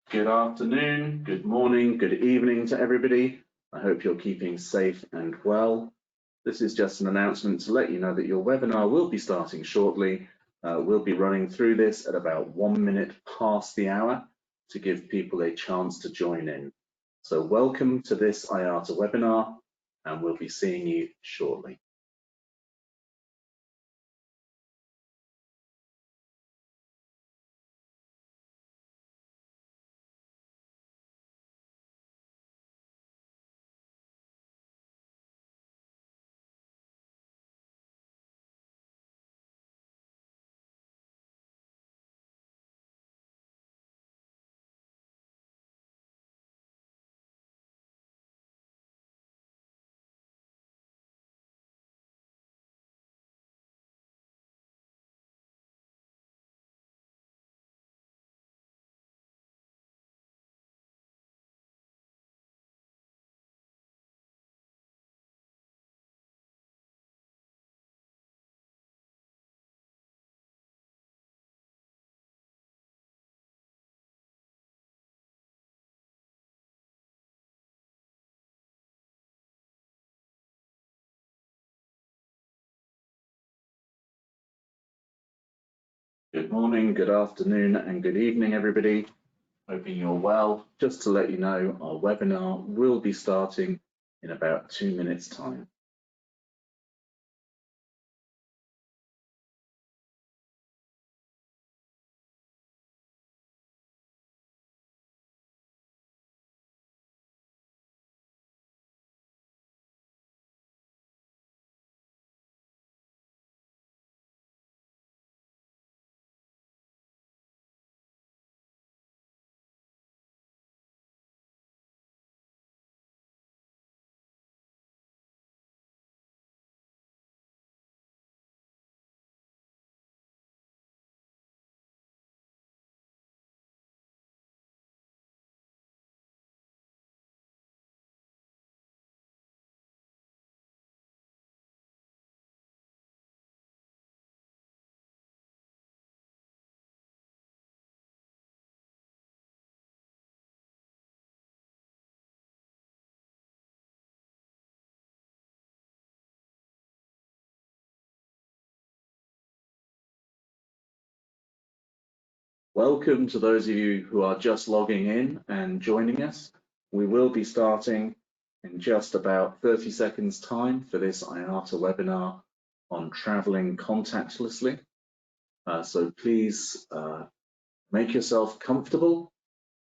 Good afternoon, good morning, good evening to everybody. I hope you're keeping safe and well. This is just an announcement to let you know that your webinar will be starting shortly. We'll be running through this at about 1 minute past the hour to give people a chance to join in. So welcome to this IATA webinar, and we'll be seeing you shortly. Good morning, good afternoon, and good evening, everybody. Hoping you're well. Just to let you know, our webinar will be starting in about 2 minutes' time. Welcome to those of you who are just logging in and joining us. We will be starting in just about 30 seconds time for this IATA webinar on traveling contactlessly. So please make yourself comfortable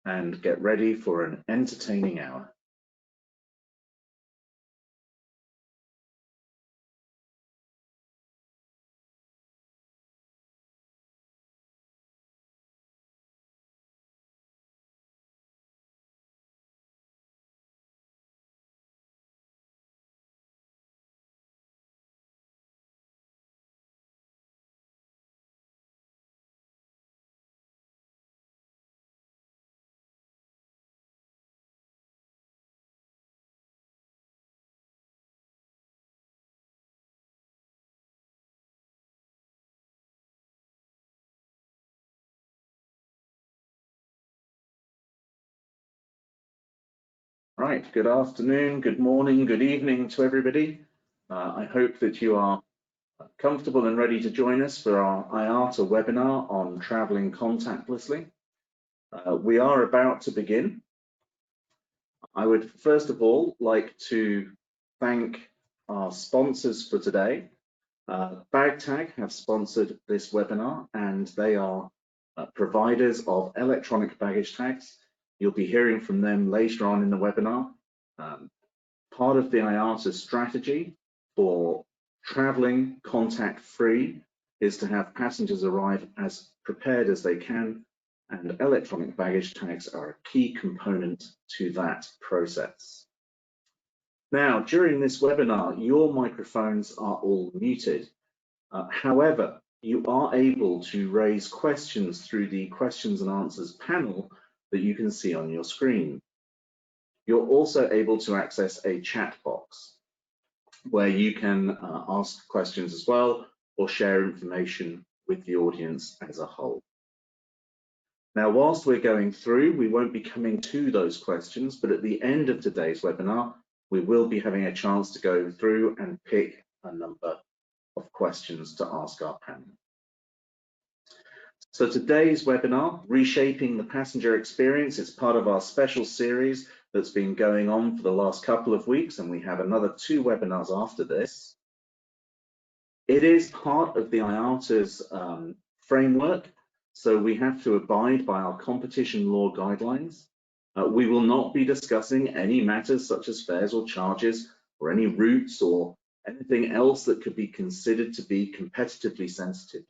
and get ready for an entertaining hour. Right, good afternoon, good morning, good evening to everybody. I hope that you are comfortable and ready to join us for our IATA webinar on traveling contactlessly. We are about to begin. I would first of all like to thank our sponsors for today. BagTag have sponsored this webinar, and they are providers of electronic baggage tags. You'll be hearing from them later on in the webinar. Part of the IATA strategy for traveling contact-free is to have passengers arrive as prepared as they can, and electronic baggage tags are a key component to that process. Now, during this webinar, your microphones are all muted. However, you are able to raise questions through the questions and answers panel that you can see on your screen. You're also able to access a chat box where you can ask questions as well or share information with the audience as a whole. Now, whilst we're going through, we won't be coming to those questions, but at the end of today's webinar, we will be having a chance to go through and pick a number of questions to ask our panel. So today's webinar, Reshaping the Passenger Experience, is part of our special series that's been going on for the last couple of weeks, and we have another 2 webinars after this. It is part of the IATA's framework, so we have to abide by our competition law guidelines. We will not be discussing any matters such as fares or charges, or any routes or anything else that could be considered to be competitively sensitive.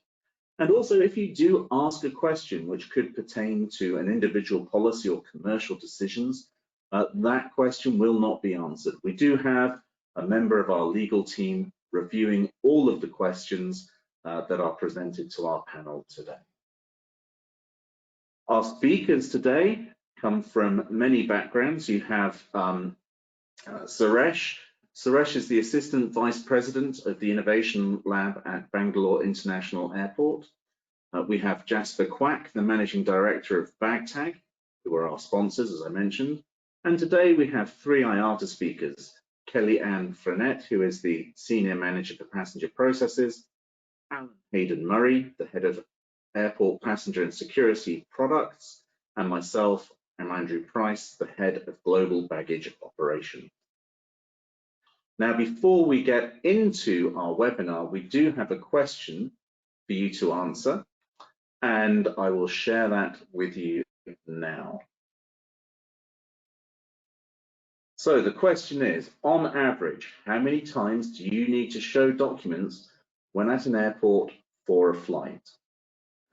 And also, if you do ask a question which could pertain to an individual policy or commercial decisions, that question will not be answered. We do have a member of our legal team reviewing all of the questions that are presented to our panel today. Our speakers today come from many backgrounds. You have Suresh. Suresh is the Assistant Vice President of the Innovation Lab at Bangalore International Airport. We have Jasper Quack, the Managing Director of BagTag, who are our sponsors, as I mentioned. And today we have 3 IATA speakers: Kelly-Ann Frenette, who is the Senior Manager for Passenger Processes, Alan Hayden Murray, the Head of Airport Passenger and Security Products, and myself, I'm Andrew Price, the Head of Global Baggage Operations. Now, before we get into our webinar, we do have a question for you to answer, and I will share that with you now. So the question is, on average, how many times do you need to show documents when at an airport for a flight?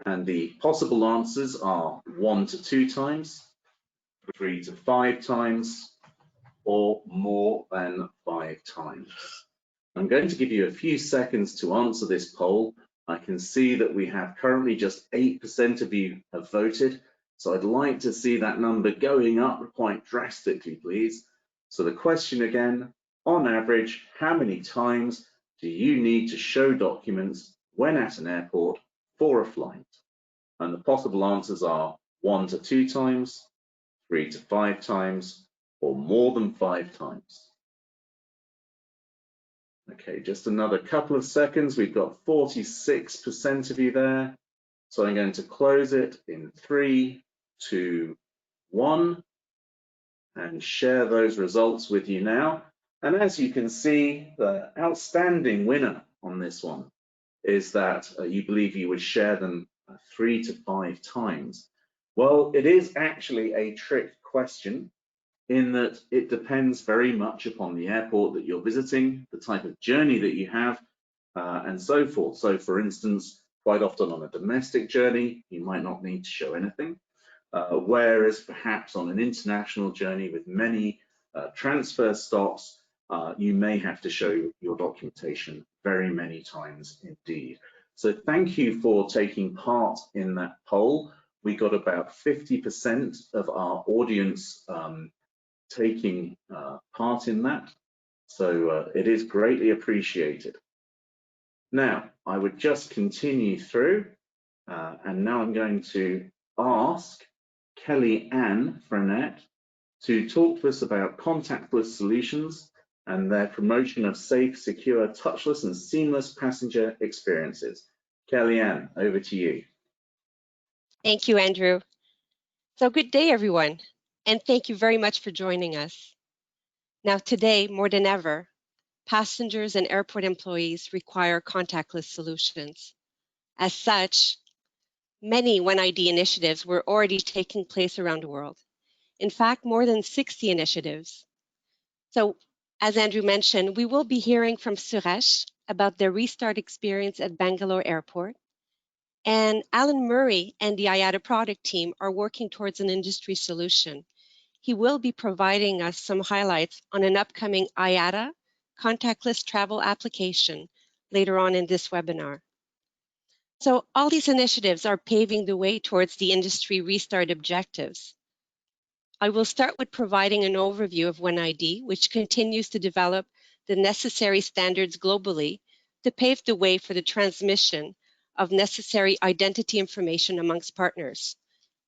And the possible answers are 1 to 2 times, 3 to 5 times, or more than 5 times. I'm going to give you a few seconds to answer this poll. I can see that we have currently just 8% of you have voted, so I'd like to see that number going up quite drastically, please. So the question again, on average, how many times do you need to show documents when at an airport for a flight? And the possible answers are 1 to 2 times, 3 to 5 times, or more than 5 times. Okay, just another couple of seconds. We've got 46% of you there. So I'm going to close it in 3, 2, 1, and share those results with you now. And as you can see, the outstanding winner on this one is that you believe you would share them 3 to 5 times. Well, it is actually a trick question, in that it depends very much upon the airport that you're visiting, the type of journey that you have, and so forth. So for instance, quite often on a domestic journey, you might not need to show anything, whereas perhaps on an international journey with many transfer stops, you may have to show your documentation very many times indeed. So thank you for taking part in that poll. We got about 50% of our audience taking part in that, so it is greatly appreciated. Now, I would just continue through, and now I'm going to ask Kelly-Ann Frenette to talk to us about contactless solutions and their promotion of safe, secure, touchless and seamless passenger experiences. Kelly-Ann, over to you. Thank you, Andrew. So good day, everyone, and thank you very much for joining us. Now, today, more than ever, passengers and airport employees require contactless solutions. As such, many One ID initiatives were already taking place around the world. In fact, more than 60 initiatives. So, as Andrew mentioned, we will be hearing from Suresh about the restart experience at Bangalore Airport. And Alan Murray and the IATA product team are working towards an industry solution. He will be providing us some highlights on an upcoming IATA contactless travel application later on in this webinar. So all these initiatives are paving the way towards the industry restart objectives. I will start with providing an overview of One ID, which continues to develop the necessary standards globally to pave the way for the transmission of necessary identity information amongst partners.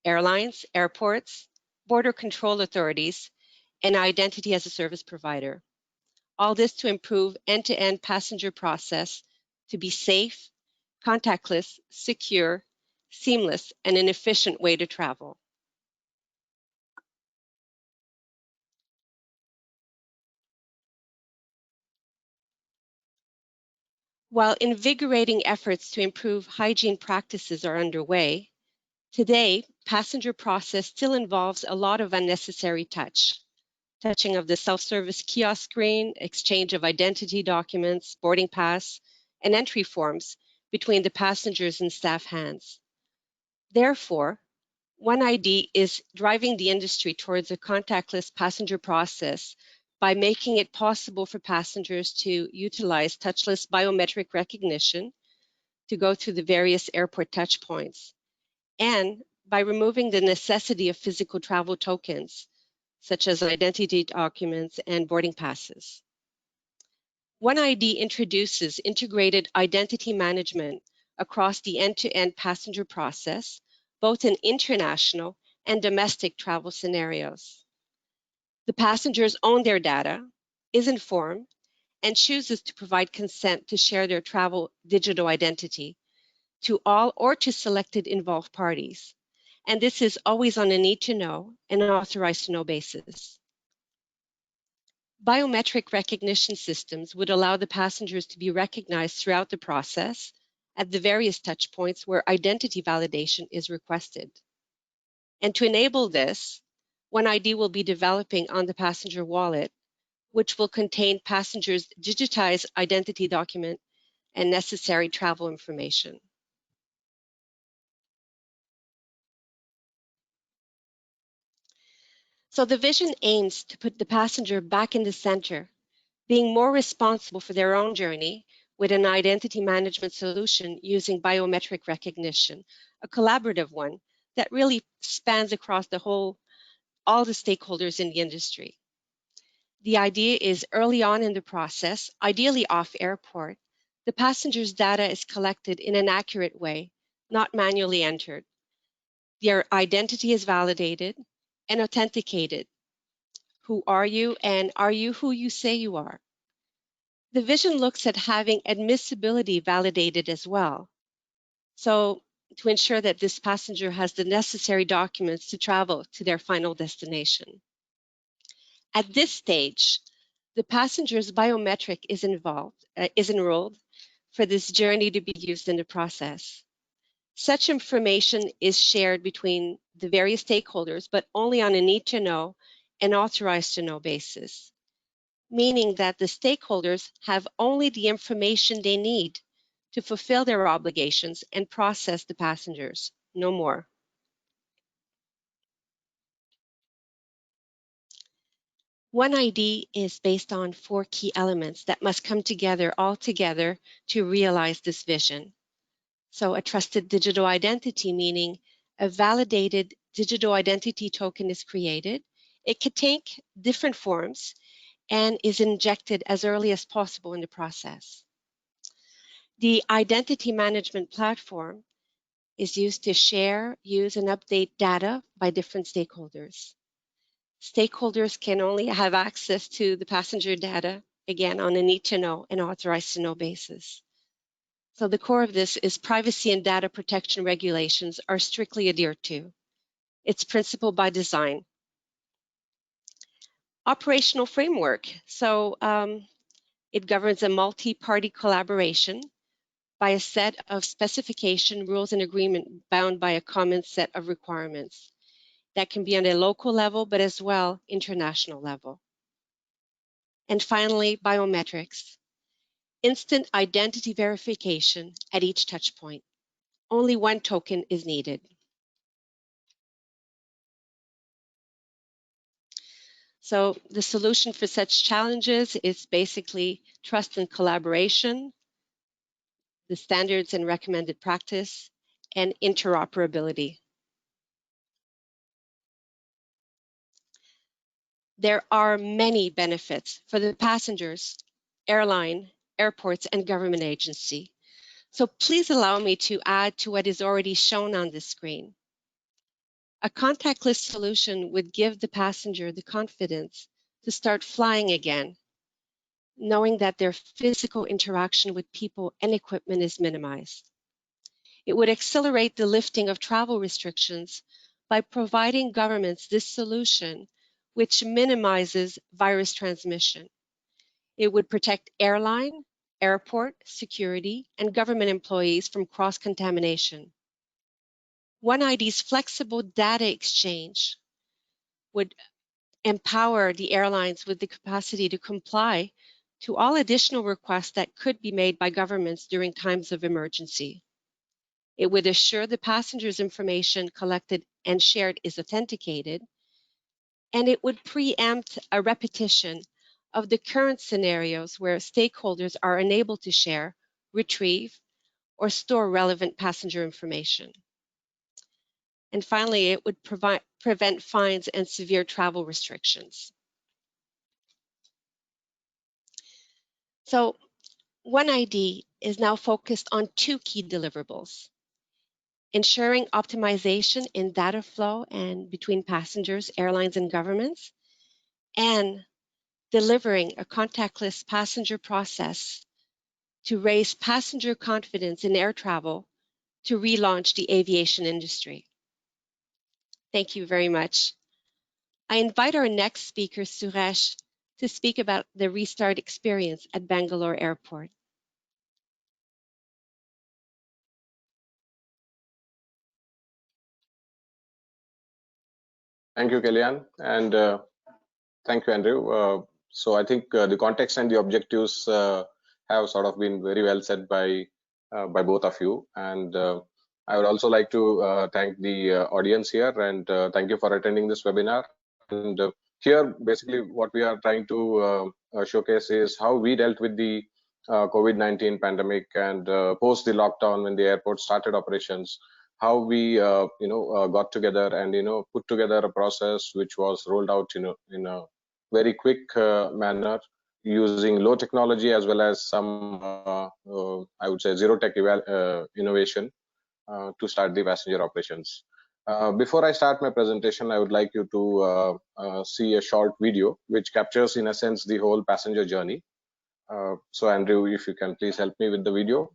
airlines, airports, border control authorities, and identity as a service provider. All this to improve end-to-end passenger process to be safe, contactless, secure, seamless, and an efficient way to travel. While invigorating efforts to improve hygiene practices are underway, today, passenger process still involves a lot of unnecessary touching of the self-service kiosk screen, exchange of identity documents, boarding pass, and entry forms between the passengers and staff hands. Therefore, OneID is driving the industry towards a contactless passenger process by making it possible for passengers to utilize touchless biometric recognition to go through the various airport touchpoints, and by removing the necessity of physical travel tokens, such as identity documents and boarding passes. OneID introduces integrated identity management across the end-to-end passenger process, both in international and domestic travel scenarios. The passengers own their data, is informed, and chooses to provide consent to share their travel digital identity to all or to selected involved parties. And this is always on a need to know and authorized to know basis. Biometric recognition systems would allow the passengers to be recognized throughout the process at the various touch points where identity validation is requested. And to enable this, OneID will be developing on the passenger wallet, which will contain passengers' digitized identity document and necessary travel information. So the vision aims to put the passenger back in the center, being more responsible for their own journey with an identity management solution using biometric recognition, a collaborative one that really spans across all the stakeholders in the industry. The idea is early on in the process, ideally off airport, the passenger's data is collected in an accurate way, not manually entered. Their identity is validated and authenticated. Who are you, and are you who you say you are? The vision looks at having admissibility validated as well. So to ensure that this passenger has the necessary documents to travel to their final destination. At this stage, the passenger's biometric is enrolled for this journey to be used in the process. Such information is shared between the various stakeholders, but only on a need to know and authorized to know basis, meaning that the stakeholders have only the information they need to fulfill their obligations and process the passengers, no more. OneID is based on 4 key elements that must come together all together to realize this vision. So a trusted digital identity, meaning a validated digital identity token is created. It could take different forms and is injected as early as possible in the process. The identity management platform is used to share, use, and update data by different stakeholders. Stakeholders can only have access to the passenger data, again, on a need to know and authorized to know basis. So the core of this is privacy and data protection regulations are strictly adhered to. It's principle by design. Operational framework. So it governs a multi-party collaboration by a set of specification, rules, and agreement bound by a common set of requirements that can be on a local level, but as well international level. And finally, biometrics. Instant identity verification at each touch point. Only one token is needed. So the solution for such challenges is basically trust and collaboration, the standards and recommended practice, and interoperability. There are many benefits for the passengers, airline, airports, and government agency. So please allow me to add to what is already shown on the screen. A contactless solution would give the passenger the confidence to start flying again, knowing that their physical interaction with people and equipment is minimized. It would accelerate the lifting of travel restrictions by providing governments this solution, which minimizes virus transmission. It would protect airline, airport, security, and government employees from cross-contamination. OneID's flexible data exchange would empower the airlines with the capacity to comply to all additional requests that could be made by governments during times of emergency. It would assure the passengers' information collected and shared is authenticated, and it would preempt a repetition of the current scenarios where stakeholders are unable to share, retrieve, or store relevant passenger information. And finally, it would prevent fines and severe travel restrictions. So OneID is now focused on two key deliverables: ensuring optimization in data flow and between passengers, airlines, and governments, and delivering a contactless passenger process to raise passenger confidence in air travel to relaunch the aviation industry. Thank you very much. I invite our next speaker, Suresh, to speak about the restart experience at Bangalore Airport. Thank you, Kellyanne, and thank you, Andrew. So I think the context and the objectives have sort of been very well said by both of you, and I would also like to thank the audience here, and thank you for attending this webinar. And here, basically, what we are trying to showcase is how we dealt with the COVID-19 pandemic and post the lockdown when the airport started operations. How we got together and put together a process which was rolled out in a very quick manner using low technology as well as some I would say zero tech innovation to start the passenger operations. Before I start my presentation, I would like you to see a short video which captures in a sense the whole passenger journey. So Andrew, if you can please help me with the video.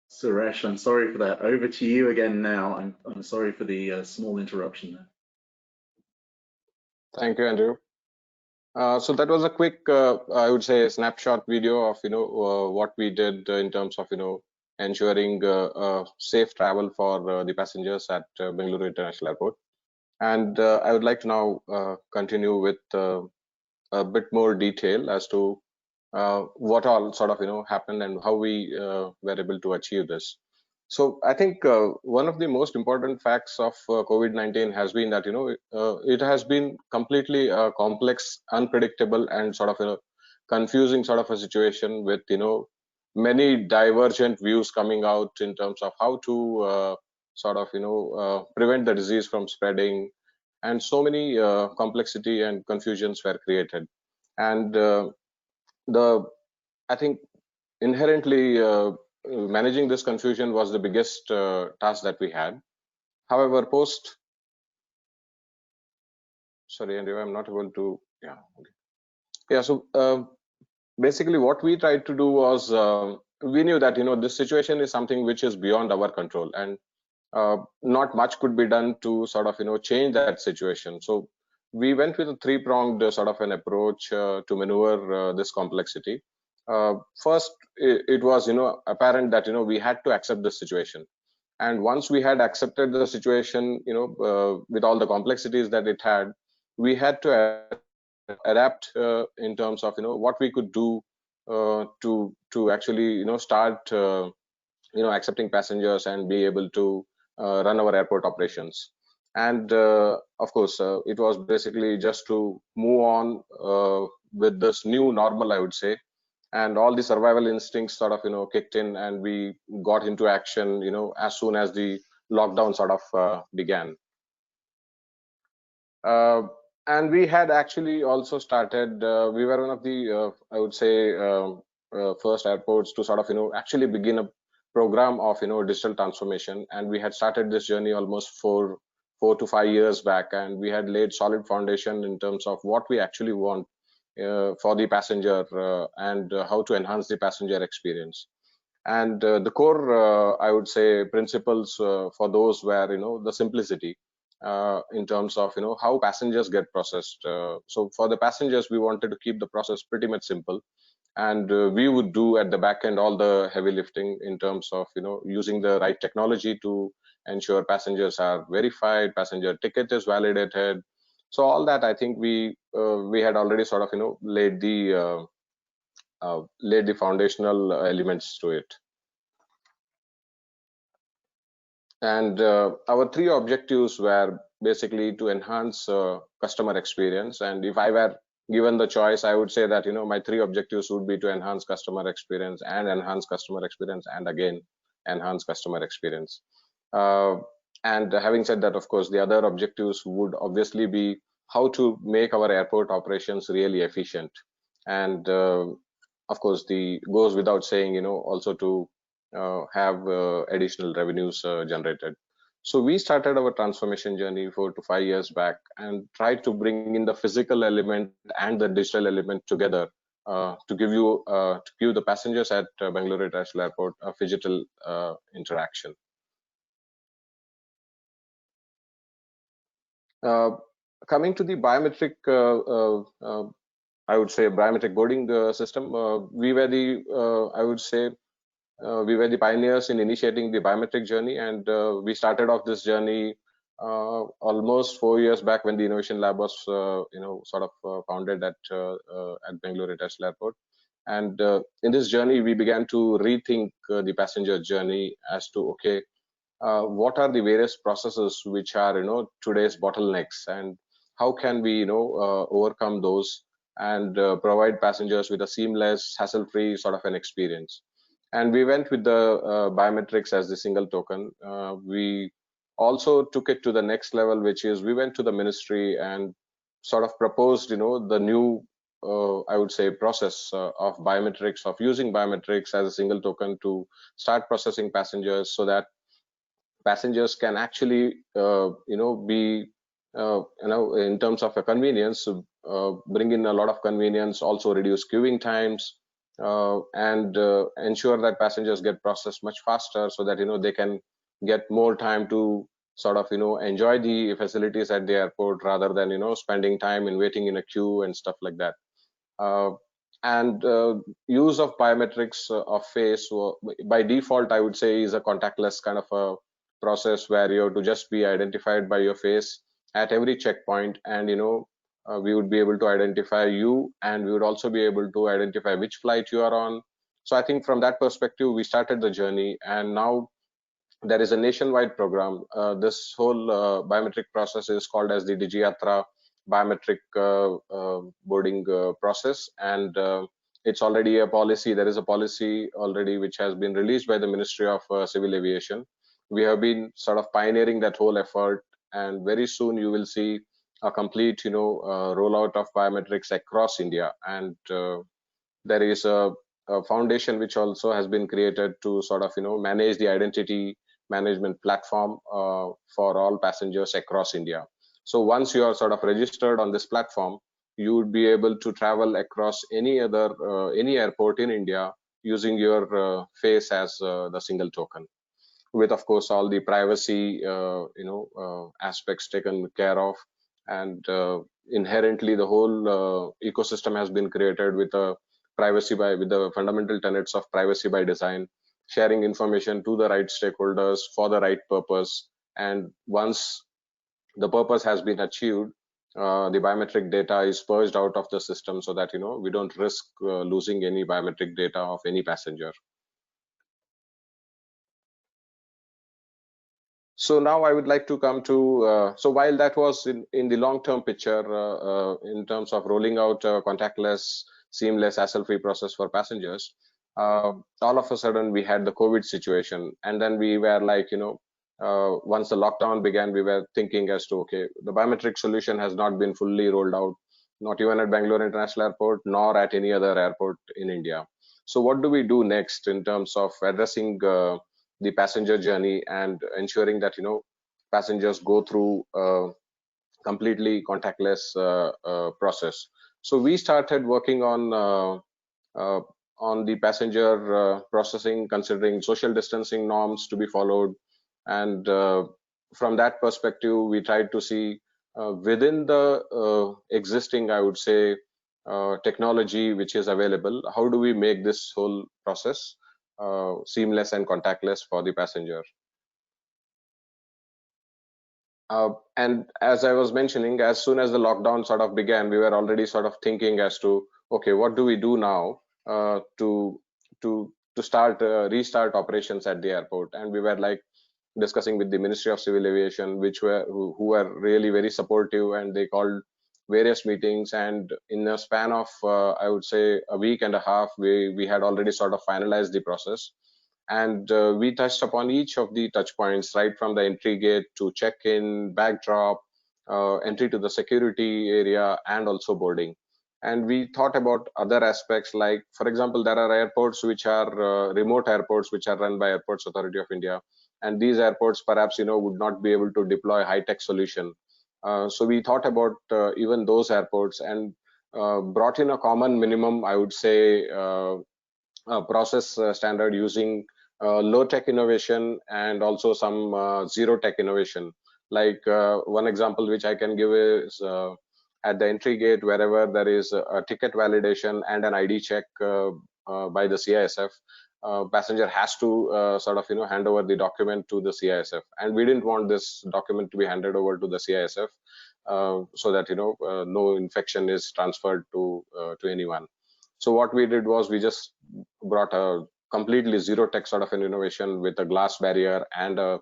Suresh, I'm sorry for that. Over to you again now. I'm sorry for the small interruption there. Thank you, Andrew. So that was a quick, I would say, snapshot video of what we did in terms of ensuring safe travel for the passengers at Bengaluru International Airport. And I would like to now continue with a bit more detail as to what all sort of happened and how we were able to achieve this. So I think one of the most important facts of COVID-19 has been that it has been completely complex, unpredictable, and sort of confusing sort of a situation with many divergent views coming out in terms of how to sort of prevent the disease from spreading, and so many complexity and confusions were created. And the I think inherently managing this confusion was the biggest task that we had. However, sorry, Andrew, I'm not able to. Yeah, okay. Yeah. So basically, what we tried to do was we knew that this situation is something which is beyond our control, and not much could be done to sort of change that situation. So we went with a three-pronged sort of an approach to maneuver this complexity. First, it was apparent that we had to accept the situation, and once we had accepted the situation, with all the complexities that it had, we had to adapt in terms of what we could do to actually start accepting passengers and be able to run our airport operations. And of course, it was basically just to move on with this new normal, I would say. And all the survival instincts sort of kicked in, and we got into action as soon as the lockdown sort of began. And we had actually also started, we were one of the I would say first airports to sort of actually begin a program of digital transformation. And we had started this journey almost 4 to 5 years back, and we had laid solid foundation in terms of what we actually want for the passenger, and how to enhance the passenger experience. And the core I would say principles for those were the simplicity in terms of how passengers get processed. So for the passengers, we wanted to keep the process pretty much simple, and we would do at the back end all the heavy lifting in terms of using the right technology to ensure passengers are verified, passenger ticket is validated. So all that, I think we had already sort of laid the foundational elements to it. And our three objectives were basically to enhance customer experience. And if I were given the choice, I would say that my three objectives would be to enhance customer experience, and enhance customer experience, and again enhance customer experience. And having said that, of course, the other objectives would obviously be how to make our airport operations really efficient. And of course, the goes without saying, also to have additional revenues generated. So we started our transformation journey 4 to 5 years back, and tried to bring in the physical element and the digital element together to give the passengers at Bengaluru International Airport a phygital interaction. Coming to the biometric, I would say biometric boarding system, we were the I would say we were the pioneers in initiating the biometric journey, and we started off this journey almost 4 years back, when the innovation lab was sort of founded at Bengaluru International Airport. And in this journey, we began to rethink the passenger journey as to, okay, what are the various processes which are today's bottlenecks, and how can we overcome those, and provide passengers with a seamless, hassle-free sort of an experience. And we went with the biometrics as the single token. We also took it to the next level, which is we went to the ministry and sort of proposed the new I would say process of biometrics, of using biometrics as a single token to start processing passengers, so that passengers can actually be in terms of a convenience, bring in a lot of convenience, also reduce queuing times, and ensure that passengers get processed much faster, so that they can get more time to sort of enjoy the facilities at the airport, rather than spending time in waiting in a queue and stuff like that. uh, and use of biometrics of face, by default I would say, is a contactless kind of a process, where you have to just be identified by your face at every checkpoint, and we would be able to identify you, and we would also be able to identify which flight you are on. So I think from that perspective we started the journey, and now there is a nationwide program. This whole biometric process is called as the DigiYatra biometric boarding process, and it's already a policy. There is a policy already which has been released by the Ministry of Civil Aviation. We have been sort of pioneering that whole effort, and very soon you will see a complete, rollout of biometrics across India. And there is a foundation which also has been created to sort of manage the identity management platform for all passengers across India. So once you are sort of registered on this platform, you would be able to travel across any airport in India using your face as the single token, with of course all the privacy aspects taken care of. And inherently the whole ecosystem has been created with the fundamental tenets of privacy by design, sharing information to the right stakeholders for the right purpose. And once the purpose has been achieved, the biometric data is purged out of the system, so that we don't risk losing any biometric data of any passenger. So now I would like to come to, so while that was in the long-term picture, in terms of rolling out contactless, seamless, hassle-free process for passengers, all of a sudden we had the COVID situation. And then we were like, once the lockdown began, we were thinking as to, okay, the biometric solution has not been fully rolled out, not even at Bangalore International Airport, nor at any other airport in India. So what do we do next in terms of addressing the passenger journey and ensuring that passengers go through completely contactless process? So we started working on the passenger processing, considering social distancing norms to be followed. And from that perspective we tried to see within the existing, I would say, technology which is available, how do we make this whole process seamless and contactless for the passenger. And as I was mentioning, as soon as the lockdown sort of began, we were already sort of thinking as to, okay, what do we do now to start restart operations at the airport? And we were like discussing with the Ministry of Civil Aviation, who were really very supportive, and they called various meetings. And in a span of I would say a week and a half, we had already sort of finalized the process. And we touched upon each of the touch points, right from the entry gate to check-in, bag drop, entry to the security area, and also boarding. And we thought about other aspects, like, for example, there are airports which are remote airports which are run by Airports Authority of India, and these airports perhaps would not be able to deploy high-tech solution. So we thought about even those airports, and brought in a common minimum, I would say, process standard using low tech innovation and also some zero tech innovation. Like one example which I can give is at the entry gate, wherever there is a ticket validation and an ID check by the CISF, passenger has to sort of hand over the document to the CISF, and we didn't want this document to be handed over to the CISF, so that no infection is transferred to anyone. So what we did was we just brought a completely zero tech sort of an innovation with a glass barrier and a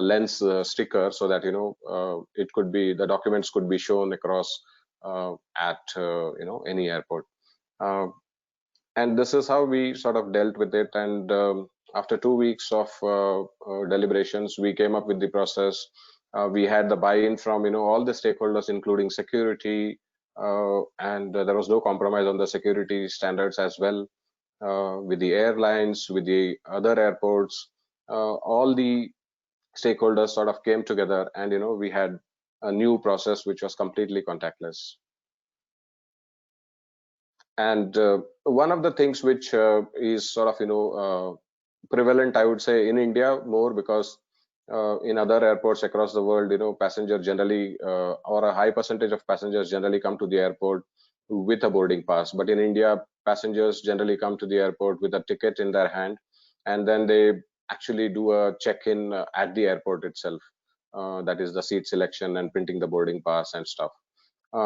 lens sticker, so that it could be, the documents could be shown across at any airport. And this is how we sort of dealt with it. And after 2 weeks of deliberations, we came up with the process. We had the buy-in from all the stakeholders, including security, and there was no compromise on the security standards as well, with the airlines, with the other airports. All the stakeholders sort of came together, and we had a new process which was completely contactless. And one of the things which is sort of prevalent, I would say, in India more, because in other airports across the world, passenger generally or a high percentage of passengers generally come to the airport with a boarding pass. But in India, passengers generally come to the airport with a ticket in their hand, and then they actually do a check-in at the airport itself. That is the seat selection and printing the boarding pass and stuff.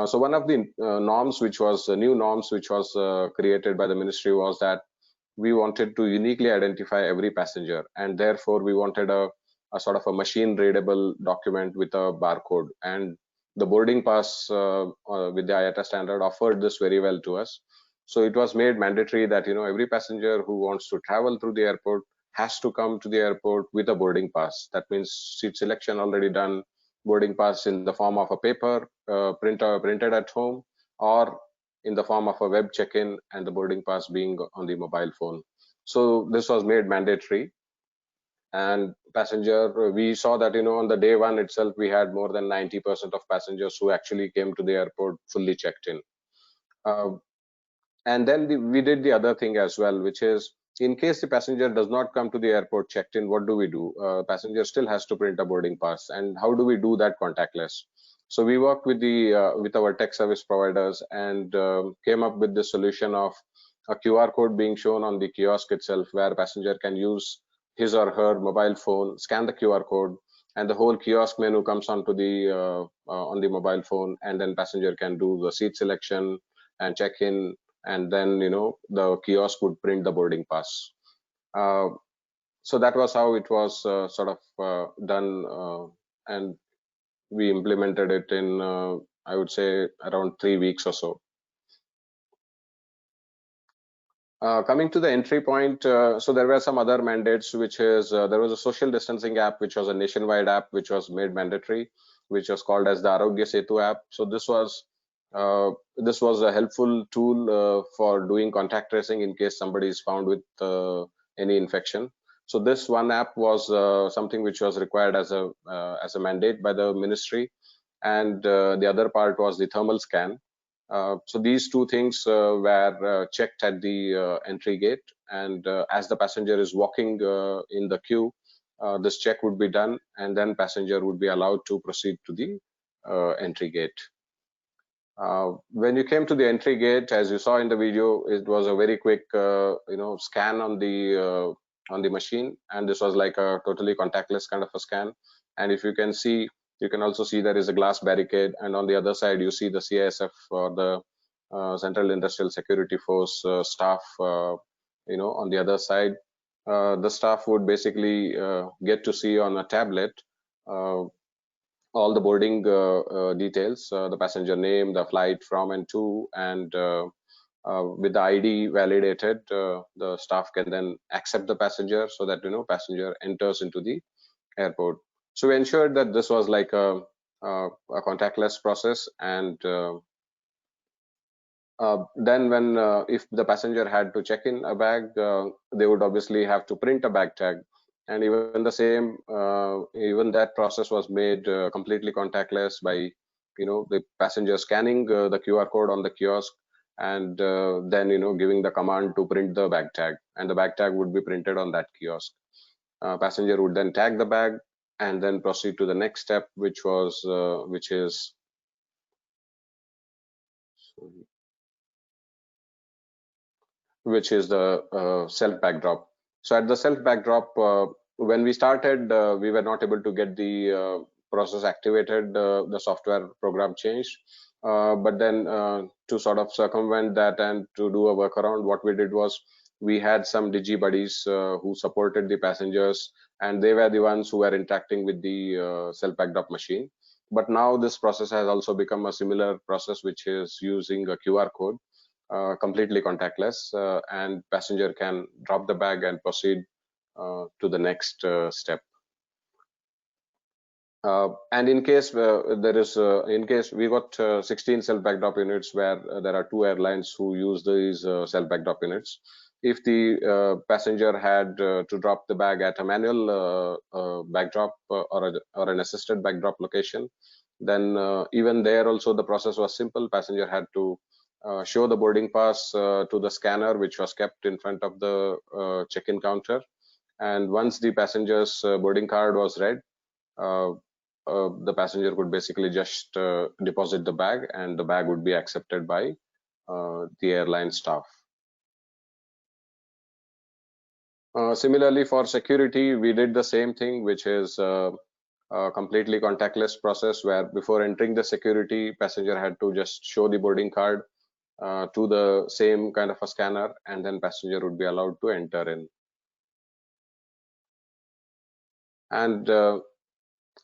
So one of the norms, which was new norms, which was created by the ministry, was that we wanted to uniquely identify every passenger, and therefore we wanted a sort of a machine readable document with a barcode. And the boarding pass with the IATA standard offered this very well to us. So it was made mandatory that every passenger who wants to travel through the airport has to come to the airport with a boarding pass. That means seat selection already done, boarding pass in the form of a paper printed at home, or in the form of a web check-in, and the boarding pass being on the mobile phone. So this was made mandatory. And passenger, we saw that on the day one itself, we had more than 90% of passengers who actually came to the airport fully checked in. And then we did the other thing as well, which is, in case the passenger does not come to the airport checked in, what do we do? Passenger still has to print a boarding pass, and how do we do that contactless? So we worked with with our tech service providers, and came up with the solution of a QR code being shown on the kiosk itself, where passenger can use his or her mobile phone, scan the QR code, and the whole kiosk menu comes onto the on the mobile phone, and then passenger can do the seat selection and check in, and then the kiosk would print the boarding pass. So that was how it was sort of done, and we implemented it in I would say around 3 weeks or so. Coming to the entry point, so there were some other mandates, which is there was a social distancing app, which was a nationwide app, which was made mandatory, which was called as the Arogya Setu app. So this was a helpful tool for doing contact tracing in case somebody is found with any infection. So this one app was something which was required as a mandate by the ministry, and the other part was the thermal scan. So these two things were checked at the entry gate, and as the passenger is walking in the queue, this check would be done, and then passenger would be allowed to proceed to the entry gate. When you came to the entry gate, as you saw in the video, it was a very quick scan on the machine, and this was like a totally contactless kind of a scan. And if you can see, you can also see there is a glass barricade, and on the other side you see the CISF, or the Central Industrial Security Force staff on the other side. The staff would basically get to see on a tablet all the boarding details, the passenger name, the flight from and to, and with the ID validated, the staff can then accept the passenger, so that passenger enters into the airport. So we ensured that this was like a contactless process, and then when if the passenger had to check in a bag, they would obviously have to print a bag tag, and even the same, even that process was made completely contactless by the passenger scanning the QR code on the kiosk, and then giving the command to print the bag tag, and the bag tag would be printed on that kiosk. Passenger would then tag the bag and then proceed to the next step, which is the self backdrop. So at the self backdrop, when we started, we were not able to get the process activated, the software program changed. But then to sort of circumvent that and to do a workaround, what we did was, we had some digi buddies who supported the passengers, and they were the ones who were interacting with the self backdrop machine. But now this process has also become a similar process, which is using a QR code, completely contactless, and passenger can drop the bag and proceed to the next step. And in case in case we got 16 self backdrop units, where there are 2 airlines who use these self backdrop units. If the passenger had to drop the bag at a manual backdrop or an assisted backdrop location, Then even there also the process was simple. Passenger had to show the boarding pass to the scanner, which was kept in front of the check-in counter. And once the passenger's boarding card was read, the passenger could basically just deposit the bag, and the bag would be accepted by the airline staff. Similarly, for security, we did the same thing, which is a completely contactless process, where before entering the security, passenger had to just show the boarding card to the same kind of a scanner, and then passenger would be allowed to enter in. And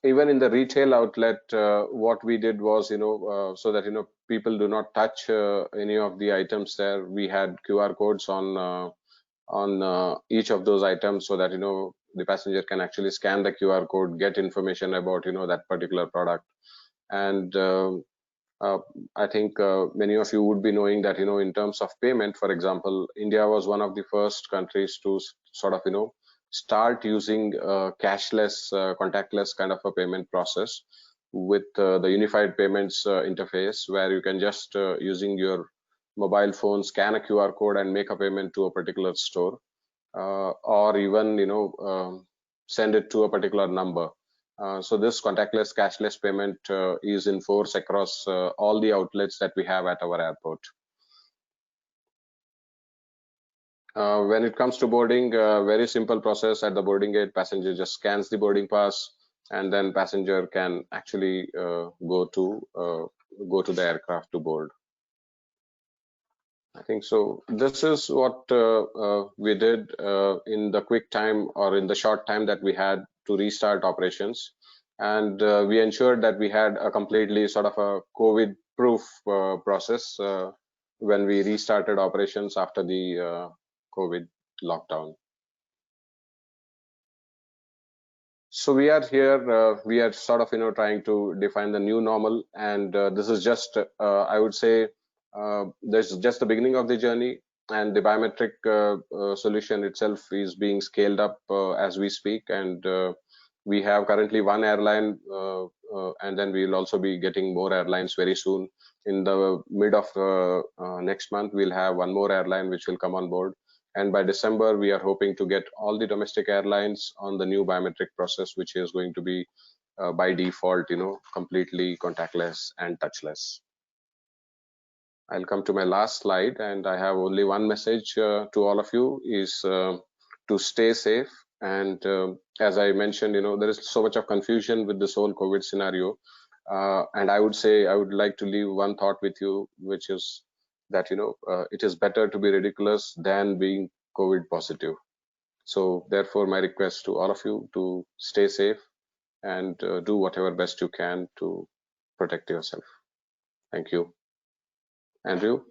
even in the retail outlet, what we did was, so that people do not touch any of the items there, we had QR codes on each of those items, so that the passenger can actually scan the QR code, get information about that particular product. And I think many of you would be knowing that in terms of payment, for example, India was one of the first countries to sort of start using cashless, contactless kind of a payment process with the unified payments interface, where you can just using your mobile phone scan a QR code and make a payment to a particular store, or even send it to a particular number. So this contactless cashless payment is in force across all the outlets that we have at our airport. When it comes to boarding, very simple process. At the boarding gate, passenger just scans the boarding pass, and then passenger can actually go to the aircraft to board. I think so. This is what we did in the quick time, or in the short time that we had to restart operations. And we ensured that we had a completely sort of a COVID-proof process when we restarted operations after the COVID lockdown. So we are here, we are sort of trying to define the new normal, and this is just I would say this is just the beginning of the journey, and the biometric solution itself is being scaled up as we speak. And we have currently one airline, and then we will also be getting more airlines very soon. In the mid of next month, we'll have one more airline which will come on board. And by December, we are hoping to get all the domestic airlines on the new biometric process, which is going to be by default, completely contactless and touchless. I'll come to my last slide, and I have only one message to all of you, is to stay safe. And as I mentioned, there is so much of confusion with this whole COVID scenario. And I would say, I would like to leave one thought with you, which is that, it is better to be ridiculous than being COVID positive. So therefore, my request to all of you to stay safe and do whatever best you can to protect yourself. Thank you. Andrew?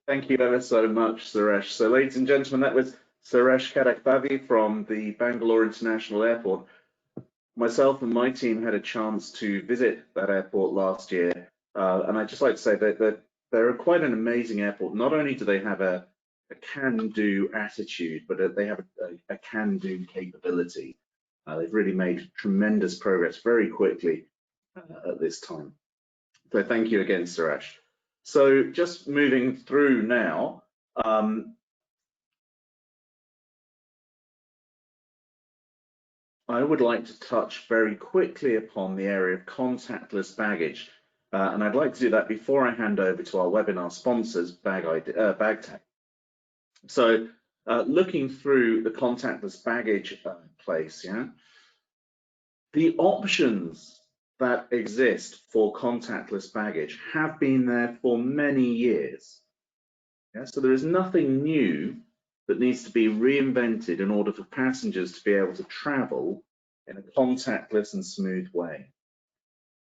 Thank you ever so much, Suresh. So ladies and gentlemen, that was Suresh Kadakbavi from the Bangalore International Airport. Myself and my team had a chance to visit that airport last year. And I'd just like to say that they're quite an amazing airport. Not only do they have a can-do attitude, but they have a can-do capability. They've really made tremendous progress very quickly at this time. So thank you again, Suresh. So just moving through now, I would like to touch very quickly upon the area of contactless baggage. And I'd like to do that before I hand over to our webinar sponsors, BagTag. So looking through the contactless baggage place, the options that exist for contactless baggage have been there for many years. So there is nothing new that needs to be reinvented in order for passengers to be able to travel in a contactless and smooth way.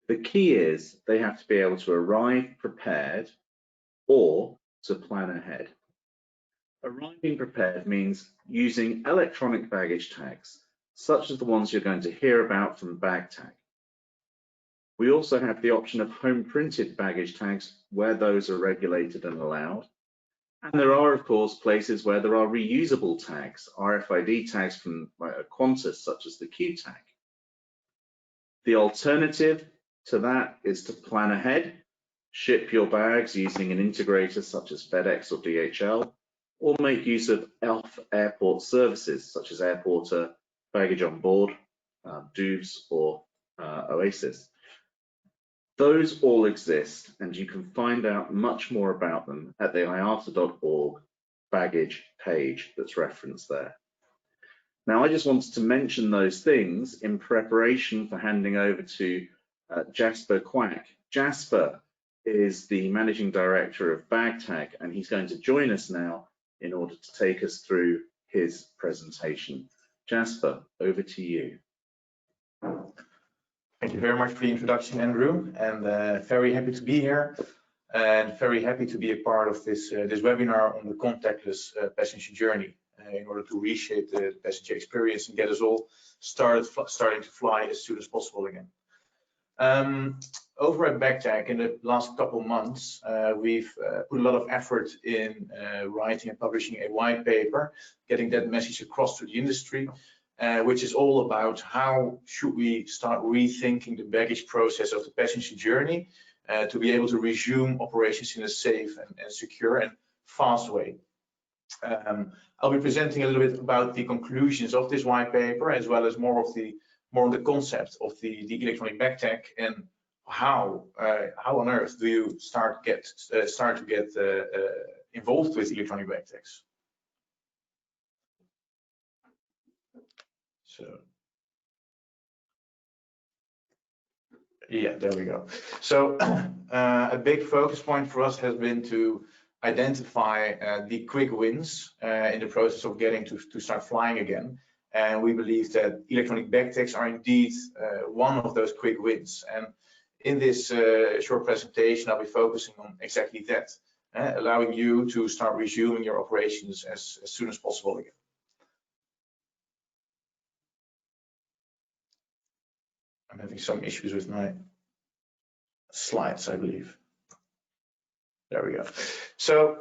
The key is they have to be able to arrive prepared or to plan ahead. Arriving prepared means using electronic baggage tags, such as the ones you're going to hear about from BagTag. We also have the option of home printed baggage tags where those are regulated and allowed. And there are, of course, places where there are reusable tags, RFID tags from Qantas, such as the Q tag. The alternative to that is to plan ahead, ship your bags using an integrator such as FedEx or DHL, or make use of off-airport services such as Airporter, Baggage on Board, Doves, or Oasis. Those all exist, and you can find out much more about them at the iata.org baggage page that's referenced there. Now, I just wanted to mention those things in preparation for handing over to Jasper Quack. Jasper is the Managing Director of BagTag, and he's going to join us now in order to take us through his presentation. Jasper, over to you. Thank you very much for the introduction, Andrew, and very happy to be here and very happy to be a part of this webinar on the contactless passenger journey in order to reshape the passenger experience and get us all starting to fly as soon as possible again. Over at BagTag, in the last couple of months, we've put a lot of effort in writing and publishing a white paper, getting that message across to the industry, which is all about how should we start rethinking the baggage process of the passenger journey to be able to resume operations in a safe and secure and fast way. I'll be presenting a little bit about the conclusions of this white paper, as well as more on the concept of the electronic bag tag and how on earth do you start to get involved with electronic bag tags. So, yeah, there we go. So a big focus point for us has been to identify the quick wins in the process of getting to start flying again. And we believe that electronic bag tags are indeed one of those quick wins. And in this short presentation, I'll be focusing on exactly that, allowing you to start resuming your operations as soon as possible again. I'm having some issues with my slides, I believe. There we go. So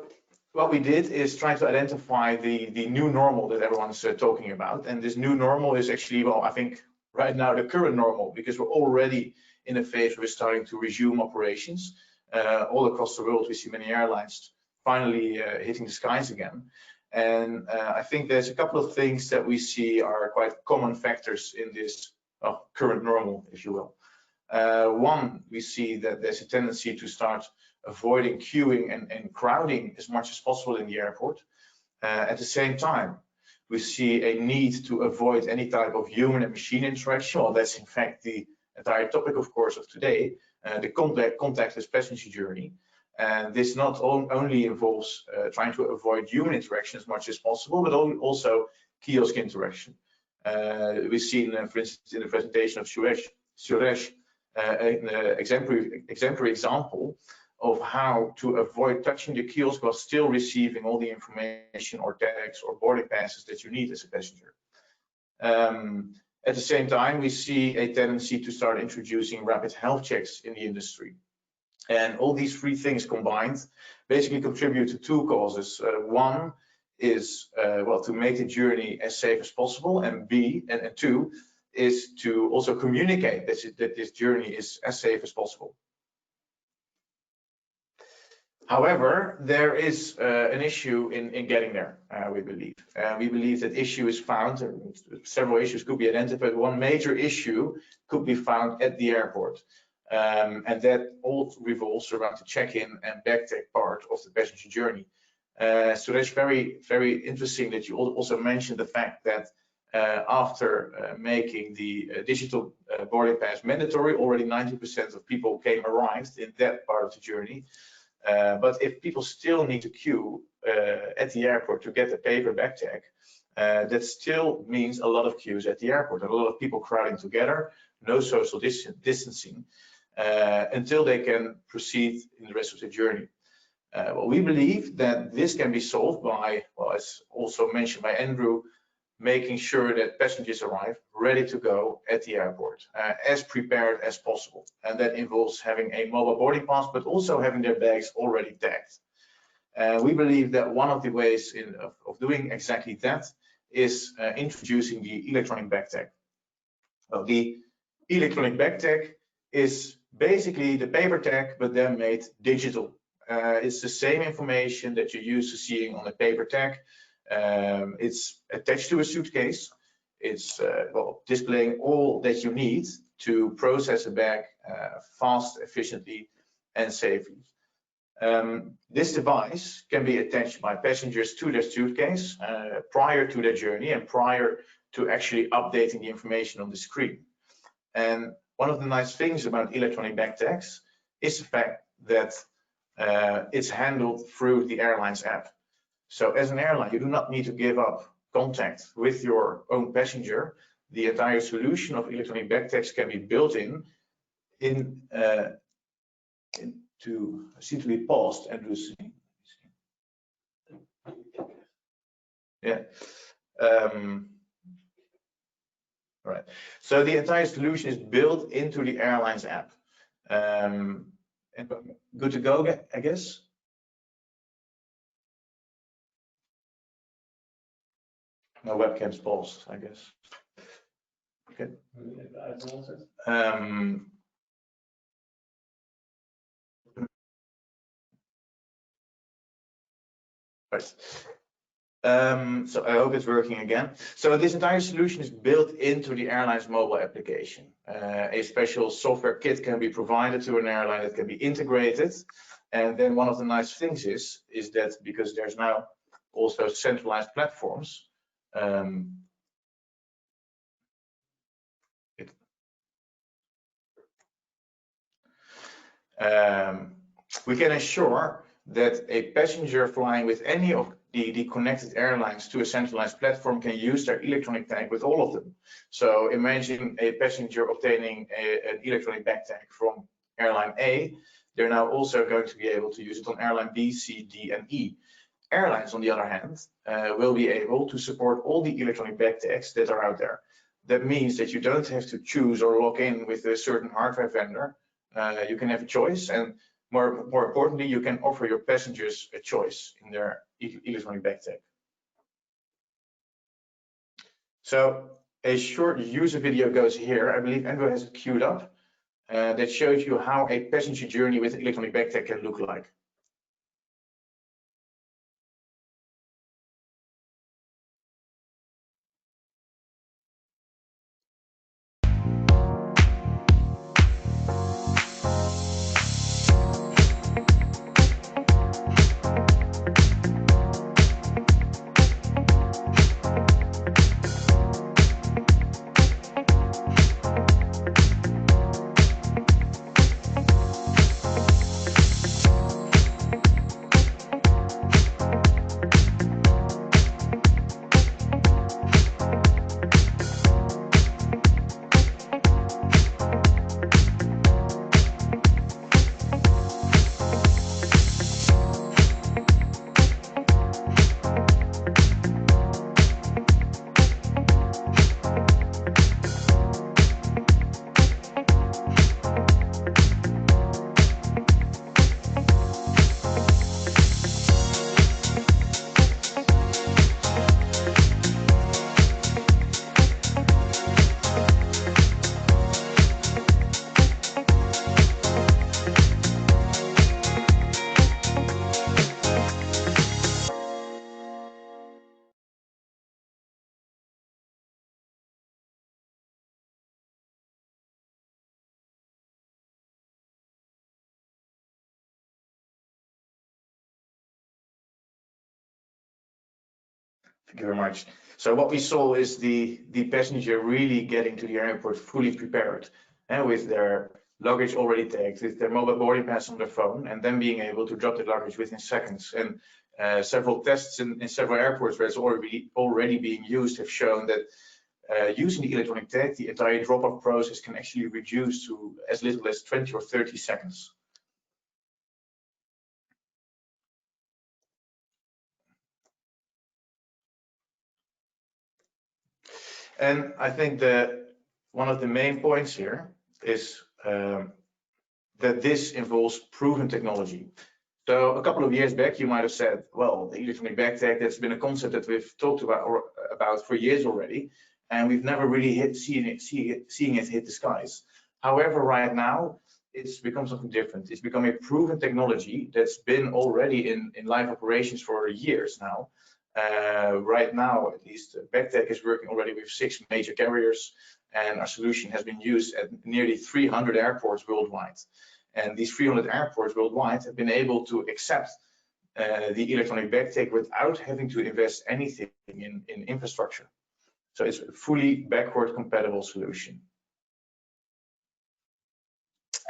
what we did is try to identify the new normal that everyone's talking about. And this new normal is actually, well, I think right now the current normal, because we're already in a phase where we're starting to resume operations. All across the world, we see many airlines finally hitting the skies again. And I think there's a couple of things that we see are quite common factors in this current normal, if you will. One, we see that there's a tendency to start avoiding queuing and crowding as much as possible in the airport. At the same time, we see a need to avoid any type of human and machine interaction. Well, that's in fact the entire topic, of course, of today, the contactless passenger journey. And this not only involves trying to avoid human interaction as much as possible, but also kiosk interaction. We've seen, for instance, in the presentation of Suresh, an exemplary example of how to avoid touching the kiosk while still receiving all the information or tags or boarding passes that you need as a passenger. At the same time, we see a tendency to start introducing rapid health checks in the industry. And all these three things combined basically contribute to two causes. One is, well, to make the journey as safe as possible, and two is to also communicate that this journey is as safe as possible. However, there is an issue in getting there, we believe. We believe that issue is found, several issues could be identified. One major issue could be found at the airport. And that all revolves around the check-in and bag tag part of the passenger journey. So that's very, very interesting that you also mentioned the fact that after making the digital boarding pass mandatory, already 90% of people arrived in that part of the journey. But if people still need to queue at the airport to get a paper bag tag, that still means a lot of queues at the airport, and a lot of people crowding together, no social distancing, until they can proceed in the rest of the journey. Well, we believe that this can be solved by, well, as also mentioned by Andrew, making sure that passengers arrive ready to go at the airport, as prepared as possible. And that involves having a mobile boarding pass, but also having their bags already tagged. We believe that one of the ways of doing exactly that is introducing the electronic bag tag. Well, the electronic bag tag is basically the paper tag, but then made digital. It's the same information that you're used to seeing on a paper tag. It's attached to a suitcase. It's well, displaying all that you need to process a bag fast, efficiently, and safely. This device can be attached by passengers to their suitcase prior to their journey and prior to actually updating the information on the screen. And one of the nice things about electronic bag tags is the fact that it's handled through the airline's app. So as an airline, you do not need to give up contact with your own passenger. The entire solution of electronic bag tags can be built in to seem to be paused and do see. Yeah. Right. So the entire solution is built into the airline's app. And good to go, I guess. No webcam's paused, I guess. Okay. Right. So I hope it's working again. So this entire solution is built into the airline's mobile application. A special software kit can be provided to an airline that can be integrated. And then one of the nice things is that because there's now also centralized platforms, we can ensure that a passenger flying with any of the connected airlines to a centralized platform can use their electronic tag with all of them. So imagine a passenger obtaining an electronic bag tag from airline A. They're now also going to be able to use it on airline B, C, D, and E. Airlines, on the other hand, will be able to support all the electronic bag tags that are out there. That means that you don't have to choose or log in with a certain hardware vendor. You can have a choice, and more importantly, you can offer your passengers a choice in their electronic bag tag. So a short user video goes here. I believe Andrew has it queued up. That shows you how a passenger journey with electronic bag tag can look like. Thank you very much. So what we saw is the passenger really getting to the airport fully prepared, and with their luggage already tagged, with their mobile boarding pass on their phone, and then being able to drop the luggage within seconds. And several tests in several airports where it's already being used have shown that using the electronic tag, the entire drop-off process can actually reduce to as little as 20 or 30 seconds. And I think that one of the main points here is that this involves proven technology. So a couple of years back, you might have said, well, the electronic bag tag, that's been a concept that we've talked about for years already, and we've never really seeing it hit the skies. However, right now, it's become something different. It's become a proven technology that's been already in live operations for years now. Right now, at least, Backtech is working already with 6 major carriers, and our solution has been used at nearly 300 airports worldwide. And these 300 airports worldwide have been able to accept the electronic backtake without having to invest anything in infrastructure. So it's a fully backward compatible solution.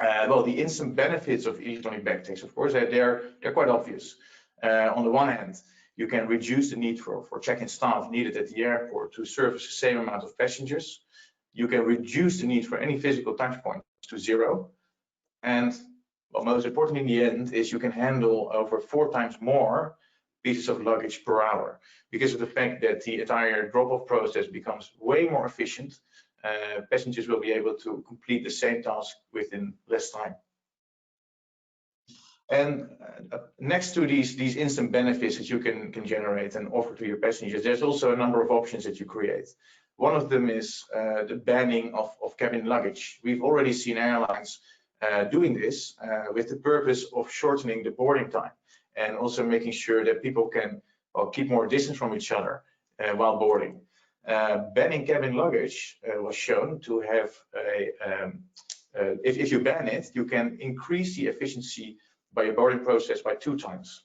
Well, the instant benefits of electronic backtakes, of course, they're quite obvious. On the one hand, you can reduce the need for check-in staff needed at the airport to service the same amount of passengers. You can reduce the need for any physical touch points to 0. And well, most important in the end is you can handle over 4 times more pieces of luggage per hour, because of the fact that the entire drop-off process becomes way more efficient. Passengers will be able to complete the same task within less time. And next to these instant benefits that you can generate and offer to your passengers, there's also a number of options that you create. One of them is the banning of cabin luggage. We've already seen airlines doing this with the purpose of shortening the boarding time and also making sure that people can keep more distance from each other while boarding. Banning cabin luggage was shown to have if you ban it, you can increase the efficiency by your boarding process by 2 times.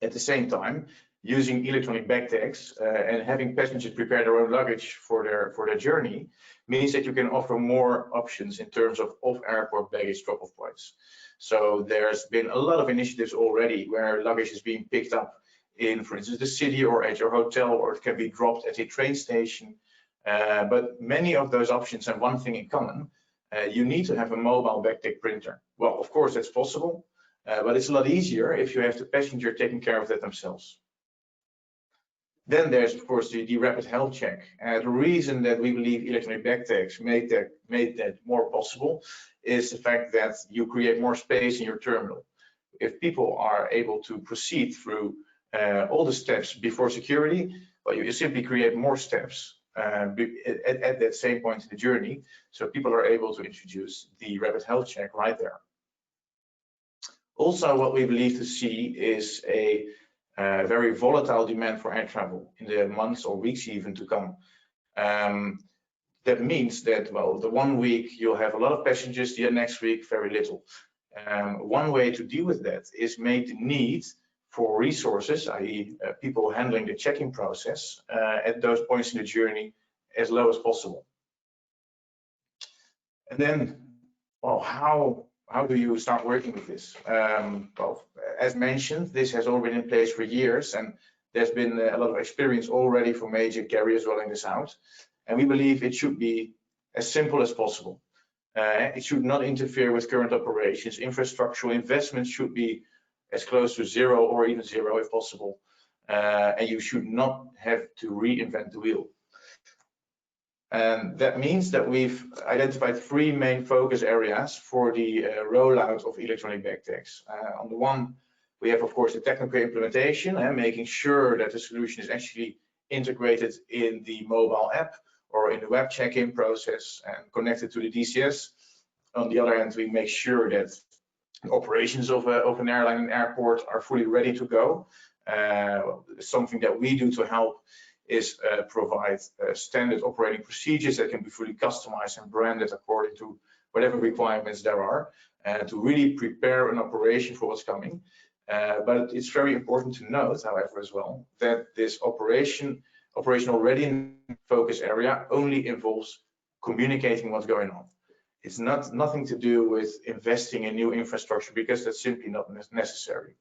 At the same time, using electronic backtags and having passengers prepare their own luggage for their journey means that you can offer more options in terms of off-airport baggage drop-off points. So there's been a lot of initiatives already where luggage is being picked up in, for instance, the city or at your hotel, or it can be dropped at a train station. But many of those options have one thing in common. You need to have a mobile backtag printer. Well, of course, that's possible, but it's a lot easier if you have the passenger taking care of that themselves. Then there's, of course, the rapid health check. The reason that we believe electronic backtags made that more possible is the fact that you create more space in your terminal. If people are able to proceed through all the steps before security, well, you simply create more steps at that same point in the journey, so people are able to introduce the rapid health check right there. Also, what we believe to see is a very volatile demand for air travel in the months or weeks even to come. That means that, well, the one week you'll have a lot of passengers, the next week very little. One way to deal with that is make the need for resources, i.e. people handling the check-in process at those points in the journey as low as possible. And then, well, how do you start working with this? Well, as mentioned, this has all been in place for years, and there's been a lot of experience already for major carriers rolling this out. And we believe it should be as simple as possible. It should not interfere with current operations. Infrastructural investments should be as close to 0 or even 0 if possible. And you should not have to reinvent the wheel. And that means that we've identified 3 main focus areas for the rollout of electronic backtags. On the one, we have, of course, the technical implementation and making sure that the solution is actually integrated in the mobile app or in the web check-in process and connected to the DCS. On the other hand, we make sure that operations of an airline and airport are fully ready to go. Something that we do to help is provide standard operating procedures that can be fully customized and branded according to whatever requirements there are, to really prepare an operation for what's coming. But it's very important to note, however, as well, that this operational readiness focus area only involves communicating what's going on. It's nothing to do with investing in new infrastructure, because that's simply not necessary.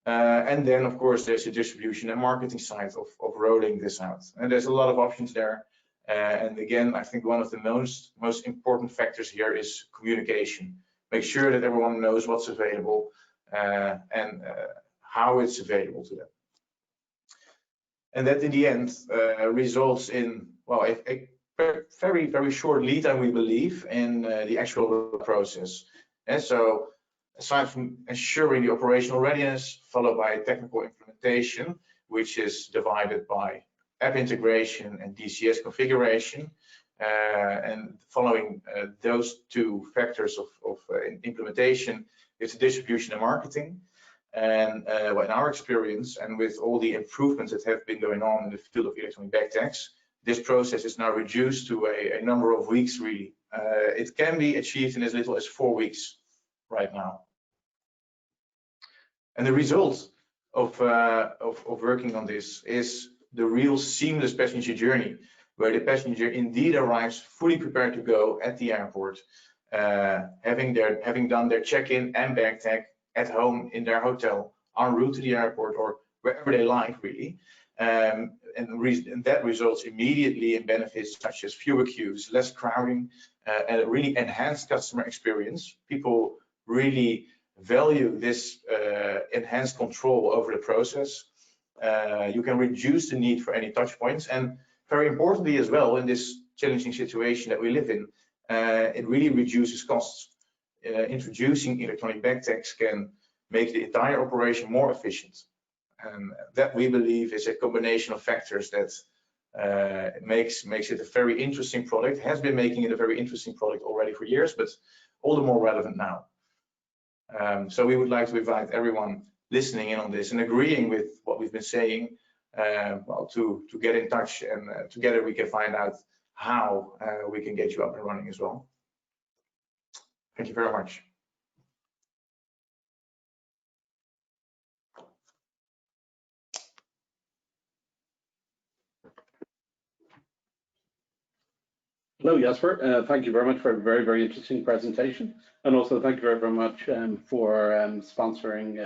And then, of course, there's the distribution and marketing side of rolling this out. And there's a lot of options there. And again, I think one of the most important factors here is communication. Make sure that everyone knows what's available and how it's available to them. And that in the end results in, well, a very, very short lead time, we believe, in the actual process. And so, aside from ensuring the operational readiness, followed by technical implementation, which is divided by app integration and DCS configuration, And following those two factors of implementation, it's distribution and marketing. And in our experience, and with all the improvements that have been going on in the field of electronic bag tags, this process is now reduced to a number of weeks, really. It can be achieved in as little as 4 weeks right now. And the result of working on this is the real seamless passenger journey, where the passenger indeed arrives fully prepared to go at the airport, having done their check-in and bag tag at home in their hotel, en route to the airport, or wherever they like, really. And that results immediately in benefits such as fewer queues, less crowding, and a really enhanced customer experience. People really value this enhanced control over the process. You can reduce the need for any touch points, and very importantly as well, in this challenging situation that we live in, it really reduces costs. Introducing electronic bag tags can make the entire operation more efficient. And that, we believe, is a combination of factors that makes it a very interesting product, has been making it a very interesting product already for years, but all the more relevant now. So we would like to invite everyone listening in on this and agreeing with what we've been saying, well, to get in touch, and together we can find out how we can get you up and running as well. Thank you very much. Hello, Jasper. Thank you very much for a very, very interesting presentation. And also thank you very, very much for sponsoring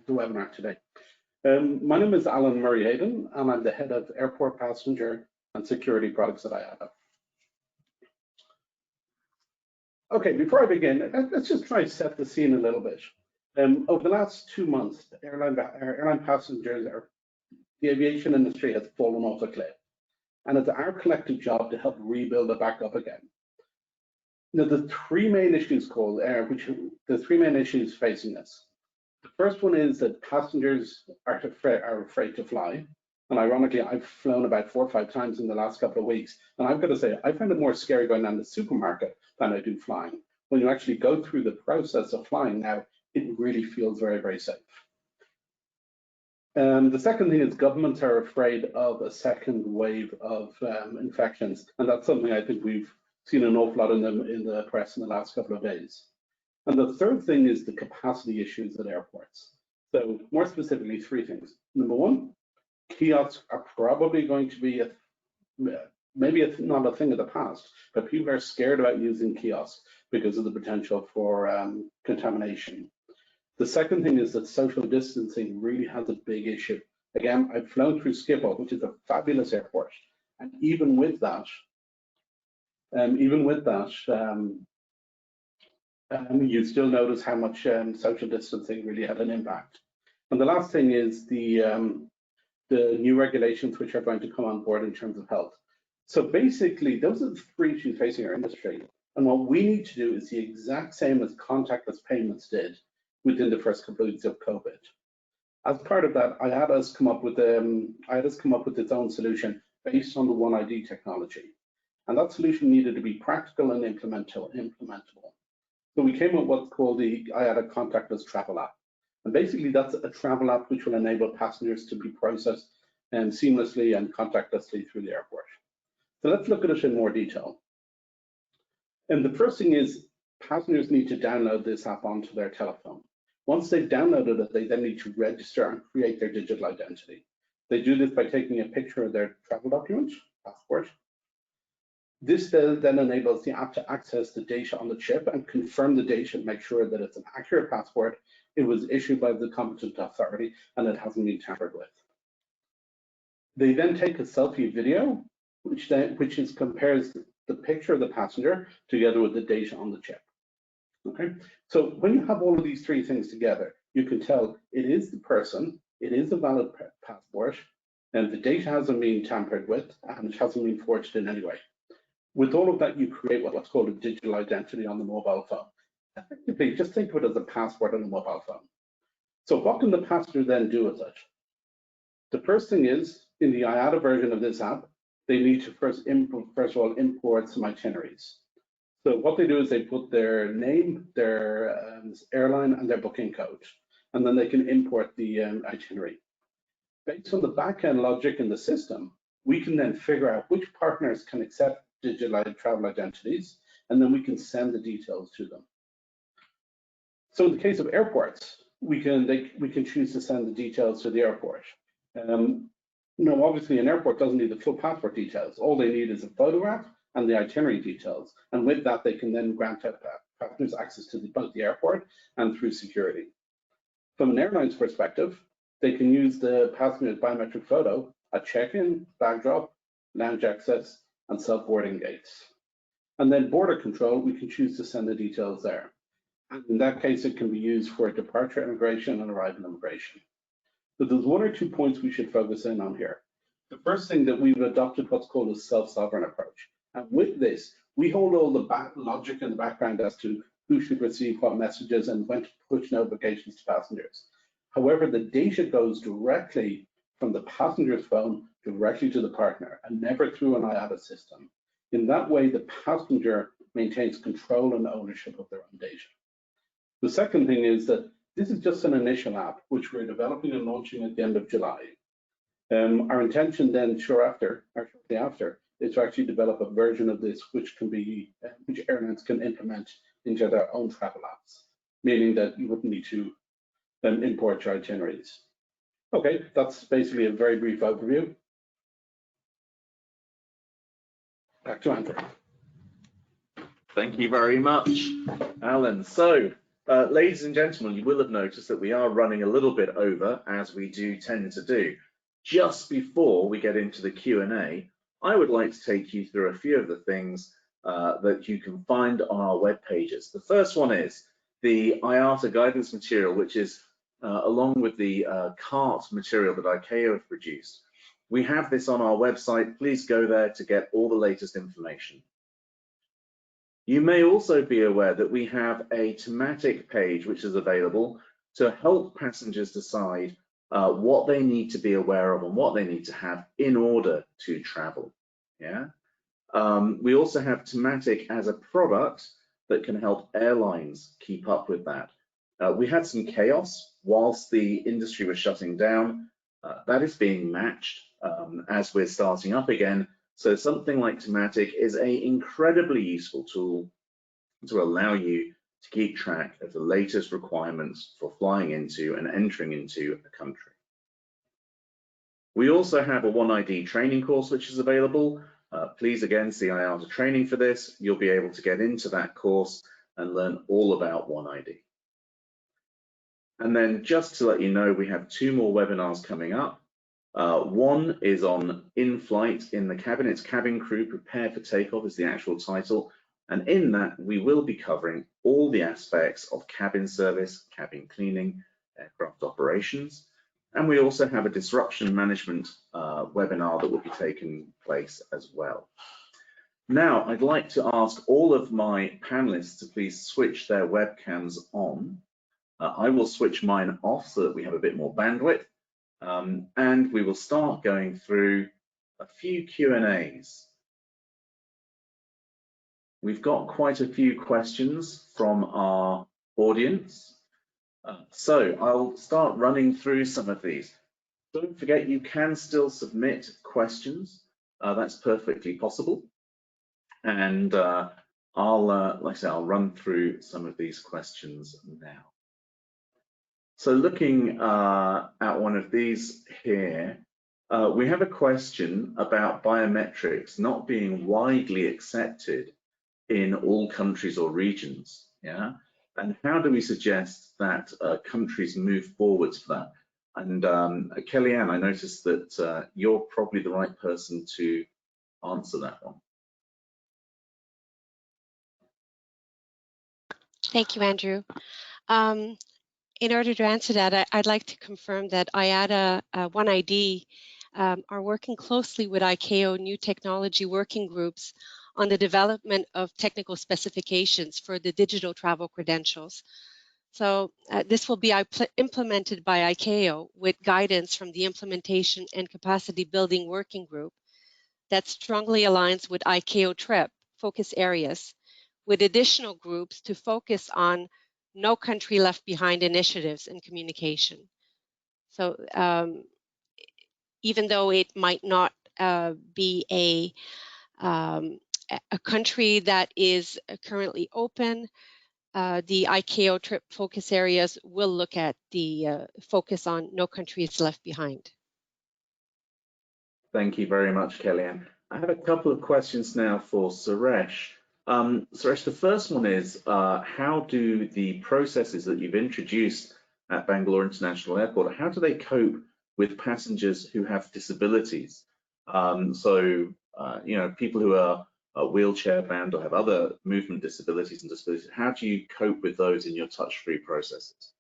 the webinar today. My name is Alan Murray Hayden, and I'm the head of airport passenger and security products at IATA. Okay, before I begin, let's just try to set the scene a little bit. Over the last 2 months, airline passengers, the aviation industry has fallen off a cliff. And it's our collective job to help rebuild it back up again. Now, the three main issues facing us. The first one is that passengers are afraid to fly. And ironically, I've flown about 4 or 5 times in the last couple of weeks. And I've got to say, I find it more scary going down the supermarket than I do flying. When you actually go through the process of flying now, it really feels very, very safe. The second thing is governments are afraid of a second wave of infections, and that's something I think we've seen an awful lot in the press in the last couple of days. And the third thing is the capacity issues at airports. So more specifically, 3 things. Number 1, kiosks are probably going to be not a thing of the past, but people are scared about using kiosks because of the potential for contamination. The second thing is that social distancing really has a big issue. Again, I've flown through Schiphol, which is a fabulous airport, and even with that, you still notice how much social distancing really had an impact. And the last thing is the new regulations which are going to come on board in terms of health. So basically, those are the 3 issues facing our industry. And what we need to do is the exact same as contactless payments did within the first couple of weeks of COVID. As part of that, IATA's come up with its own solution based on the OneID technology. And that solution needed to be practical and implementable. So we came up with what's called the IATA Contactless Travel App. And basically that's a travel app which will enable passengers to be processed seamlessly and contactlessly through the airport. So let's look at it in more detail. And the first thing is passengers need to download this app onto their telephone. Once they've downloaded it, they then need to register and create their digital identity. They do this by taking a picture of their travel document, passport. This then enables the app to access the data on the chip and confirm the data and make sure that it's an accurate passport, it was issued by the competent authority, and it hasn't been tampered with. They then take a selfie video, which compares the picture of the passenger together with the data on the chip. Okay, so when you have all of these 3 things together, you can tell it is the person, it is a valid passport, and the data hasn't been tampered with, and it hasn't been forged in any way. With all of that, you create what's called a digital identity on the mobile phone. Effectively, just think of it as a passport on a mobile phone. So what can the passenger then do with it? The first thing is, in the IATA version of this app, they need to first of all import some itineraries. So what they do is they put their name, their airline, and their booking code, and then they can import the itinerary. Based on the back-end logic in the system, we can then figure out which partners can accept digital travel identities, and then we can send the details to them. So in the case of airports, we can choose to send the details to the airport. Now, obviously, an airport doesn't need the full passport details. All they need is a photograph and the itinerary details. And with that, they can then grant passengers access to both the airport and through security. From an airline's perspective, they can use the passenger's biometric photo at check-in, bag drop, lounge access, and self-boarding gates. And then border control, we can choose to send the details there. And in that case, it can be used for departure immigration and arrival immigration. But there's one or 2 points we should focus in on here. The first thing that we've adopted what's called a self-sovereign approach. And with this, we hold all the logic in the background as to who should receive what messages and when to push notifications to passengers. However, the data goes directly from the passenger's phone directly to the partner and never through an IATA system. In that way, the passenger maintains control and ownership of their own data. The second thing is that this is just an initial app, which we're developing and launching at the end of July. Our intention then shortly after is to actually develop a version of this which airlines can implement into their own travel apps, meaning that you wouldn't need to import your itineraries. Okay, that's basically a very brief overview. Back to Andrew. Thank you very much, Alan. So, ladies and gentlemen, you will have noticed that we are running a little bit over, as we do tend to do. Just before we get into the Q&A, I would like to take you through a few of the things that you can find on our web pages. The first one is the IATA guidance material, which is along with the CART material that ICAO have produced. We have this on our website. Please go there to get all the latest information. You may also be aware that we have a thematic page which is available to help passengers decide what they need to be aware of and what they need to have in order to travel. Yeah. We also have thematic as a product that can help airlines keep up with that. We had some chaos whilst the industry was shutting down. That is being matched as we're starting up again. So something like thematic is an incredibly useful tool to allow you to keep track of the latest requirements for flying into and entering into a country. We also have a OneID training course which is available. Please again see IATA training for this. You'll be able to get into that course and learn all about OneID. And then just to let you know, we have 2 more webinars coming up. One is on in-flight in the cabin. It's Cabin Crew Prepare for Takeoff is the actual title. And in that, we will be covering all the aspects of cabin service, cabin cleaning, aircraft operations. And we also have a disruption management webinar that will be taking place as well. Now, I'd like to ask all of my panelists to please switch their webcams on. I will switch mine off so that we have a bit more bandwidth. And we will start going through a few Q&As. We've got quite a few questions from our audience. So I'll start running through some of these. Don't forget, you can still submit questions. That's perfectly possible. And like I say, I'll run through some of these questions now. So looking at one of these here, we have a question about biometrics not being widely accepted in all countries or regions. Yeah, and how do we suggest that countries move forwards for that? And Kellyanne, I noticed that you're probably the right person to answer that one. Thank you, Andrew. In order to answer that, I'd like to confirm that IATA OneID are working closely with ICAO new technology working groups on the development of technical specifications for the digital travel credentials. So this will be implemented by ICAO with guidance from the Implementation and Capacity Building Working Group. that strongly aligns with ICAO TRIP focus areas, with additional groups to focus on no country left behind initiatives and communication. So even though it might not be a country that is currently open, the ICAO TRIP focus areas will look at the focus on no countries left behind. Thank you very much, Kellyanne. I have a couple of questions now for Suresh. Suresh, the first one is, how do the processes that you've introduced at Bangalore International Airport, how do they cope with passengers who have disabilities? People who are wheelchair bound or have other movement disabilities and disabilities, how do you cope with those in your touch-free processes?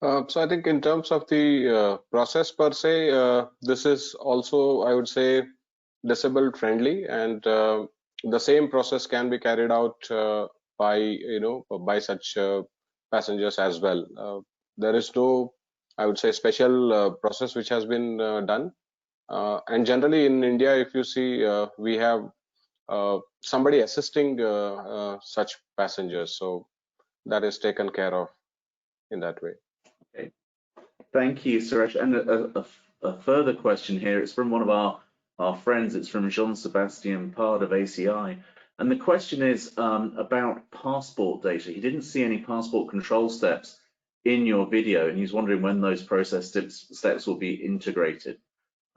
So I think in terms of the process per se, this is also, I would say, disabled friendly, and the same process can be carried out by such passengers as well. There is no, I would say, special process which has been done. And generally in India, if you see, we have somebody assisting such passengers, so that is taken care of in that way. Okay. Thank you, Suresh. And a further question here, it's from one of our friends, it's from Jean-Sebastien Pard of ACI. And the question is about passport data. He didn't see any passport control steps in your video, and he's wondering when those process steps will be integrated.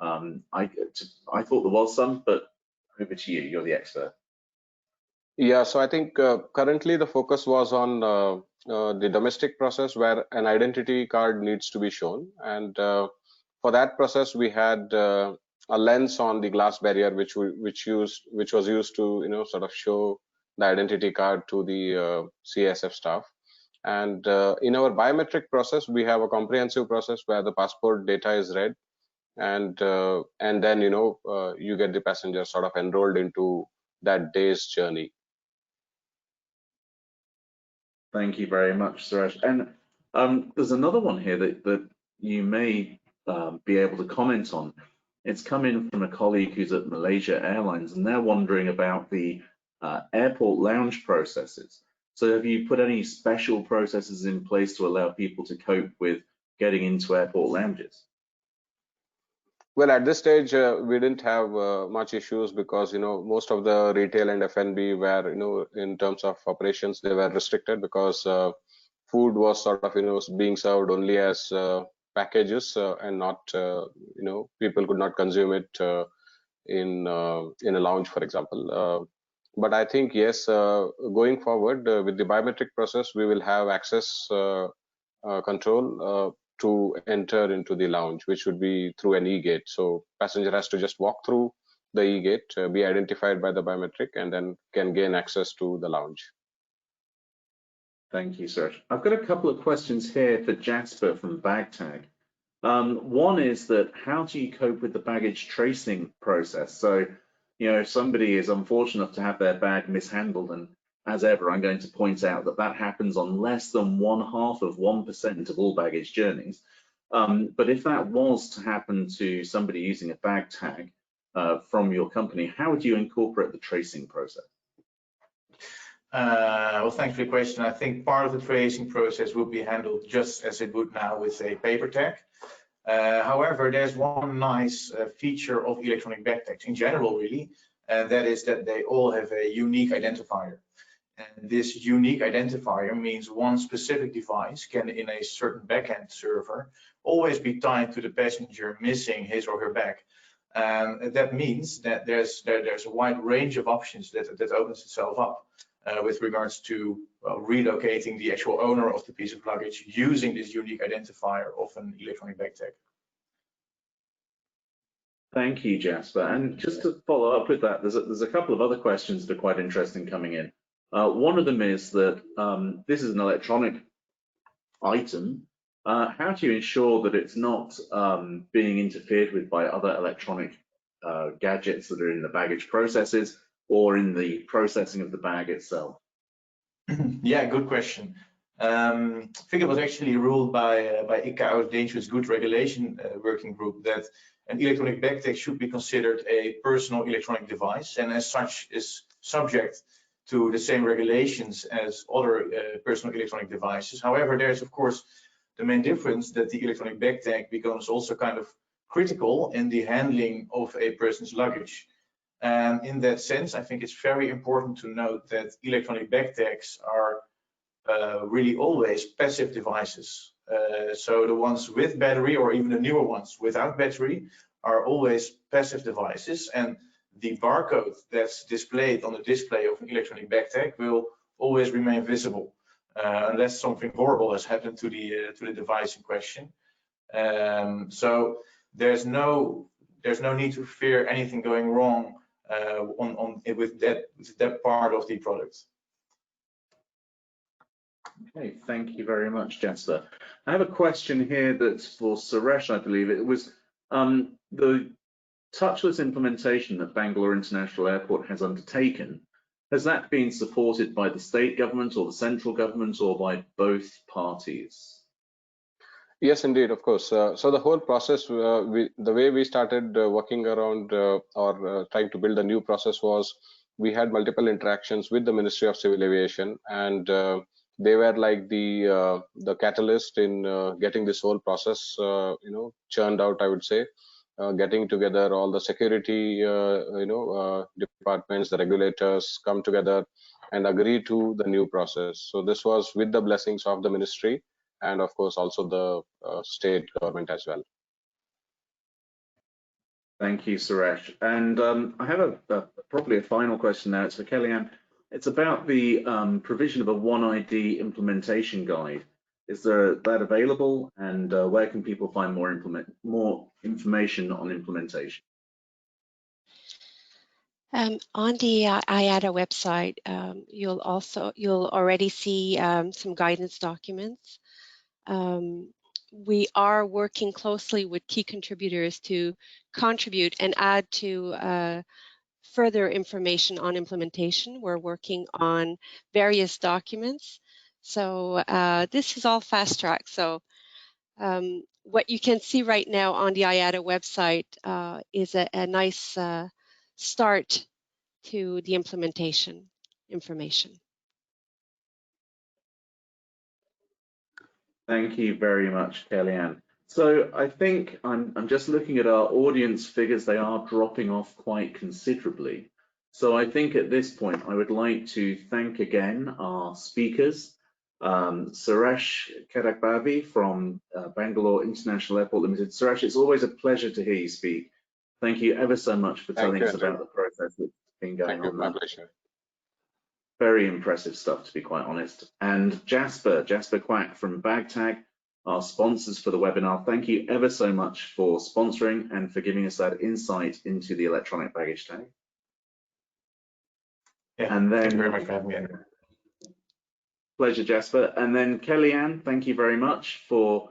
I thought there was some, but over to you, you're the expert. Yeah, so I think currently the focus was on the domestic process where an identity card needs to be shown, and for that process we had a lens on the glass barrier which was used to sort of show the identity card to the CASF staff. And in our biometric process we have a comprehensive process where the passport data is read, and then you get the passenger sort of enrolled into that day's journey. Thank you very much, Suresh. And there's another one here that you may be able to comment on. It's come in from a colleague who's at Malaysia Airlines, and they're wondering about the airport lounge processes. So have you put any special processes in place to allow people to cope with getting into airport lounges? Well, at this stage, we didn't have much issues because most of the retail and F&B were in terms of operations they were restricted because food was sort of being served only as packages and not people could not consume it in a lounge, for example. But I think yes, going forward with the biometric process, we will have access control to enter into the lounge, which would be through an e-gate. So passenger has to just walk through the e-gate, be identified by the biometric, and then can gain access to the lounge. Thank you, Suresh. I've got a couple of questions here for Jasper from BagTag. One is that how do you cope with the baggage tracing process? So, if somebody is unfortunate enough to have their bag mishandled, and as ever, I'm going to point out that that happens on less than 0.5% of all baggage journeys. But if that was to happen to somebody using a bag tag from your company, how would you incorporate the tracing process? Well, thanks for the question. I think part of the tracing process will be handled just as it would now with a paper tag. However, there's one nice feature of electronic bag tags in general, really, and that is that they all have a unique identifier. And this unique identifier means one specific device can, in a certain backend server, always be tied to the passenger missing his or her bag. That means that there's a wide range of options that opens itself up with regards to relocating the actual owner of the piece of luggage using this unique identifier of an electronic bag tag. Thank you, Jasper. And just to follow up with that, there's a couple of other questions that are quite interesting coming in. One of them is that this is an electronic item. How do you ensure that it's not being interfered with by other electronic gadgets that are in the baggage processes or in the processing of the bag itself? Yeah, good question. I think it was actually ruled by ICAO's Dangerous Goods Regulation Working Group that an electronic bag tag should be considered a personal electronic device, and as such is subject to the same regulations as other personal electronic devices. However, there's of course the main difference that the electronic bag tag becomes also kind of critical in the handling of a person's luggage. And in that sense, I think it's very important to note that electronic bag tags are really always passive devices. So the ones with battery, or even the newer ones without battery, are always passive devices, and the barcode that's displayed on the display of an electronic bag tag will always remain visible unless something horrible has happened to the device in question. So there's no need to fear anything going wrong with that part of the product. Okay, thank you very much, Jasper. I have a question here that's for Suresh, I believe. It was the touchless implementation that Bangalore International Airport has undertaken. Has that been supported by the state government or the central government, or by both parties? Yes, indeed, of course. So the whole process, the way we started working around or trying to build a new process was, we had multiple interactions with the Ministry of Civil Aviation, and they were like the catalyst in getting this whole process, churned out, I would say. Getting together all the security, departments, the regulators come together and agree to the new process. So this was with the blessings of the ministry, and of course also the state government as well. Thank you, Suresh. And I have probably a final question now. It's for Kellyanne. It's about the provision of a One ID implementation guide. Is that available, and where can people find more information on implementation? On the IATA website, you'll already see some guidance documents. We are working closely with key contributors to contribute and add to further information on implementation. We're working on various documents. So this is all fast track. So what you can see right now on the IATA website is a nice start to the implementation information. Thank you very much, Kellyanne. So I think I'm just looking at our audience figures. They are dropping off quite considerably. So I think at this point, I would like to thank again our speakers, Suresh Kedakbavi from Bangalore International Airport Limited. Suresh, it's always a pleasure to hear you speak. Thank you ever so much for telling us about the process that's been going on. Thank you, my pleasure. Very impressive stuff, to be quite honest. And Jasper Quack from BagTag, our sponsors for the webinar. Thank you ever so much for sponsoring and for giving us that insight into the electronic baggage tag. Yeah, and then, thank you very much for having me, Andrew. Pleasure, Jasper. And then Kellyanne, thank you very much for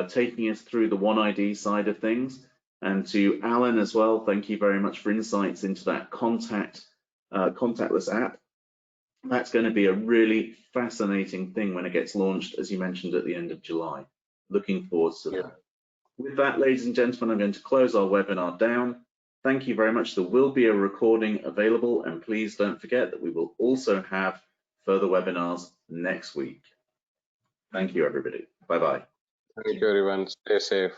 taking us through the One ID side of things. And to Alan as well, thank you very much for insights into that contactless app. That's going to be a really fascinating thing when it gets launched, as you mentioned, at the end of July. Looking forward to that. With that, ladies and gentlemen, I'm going to close our webinar down. Thank you very much. There will be a recording available, and please don't forget that we will also have further webinars next week. Thank you, everybody. Bye-bye. Thank you, everyone. Stay safe.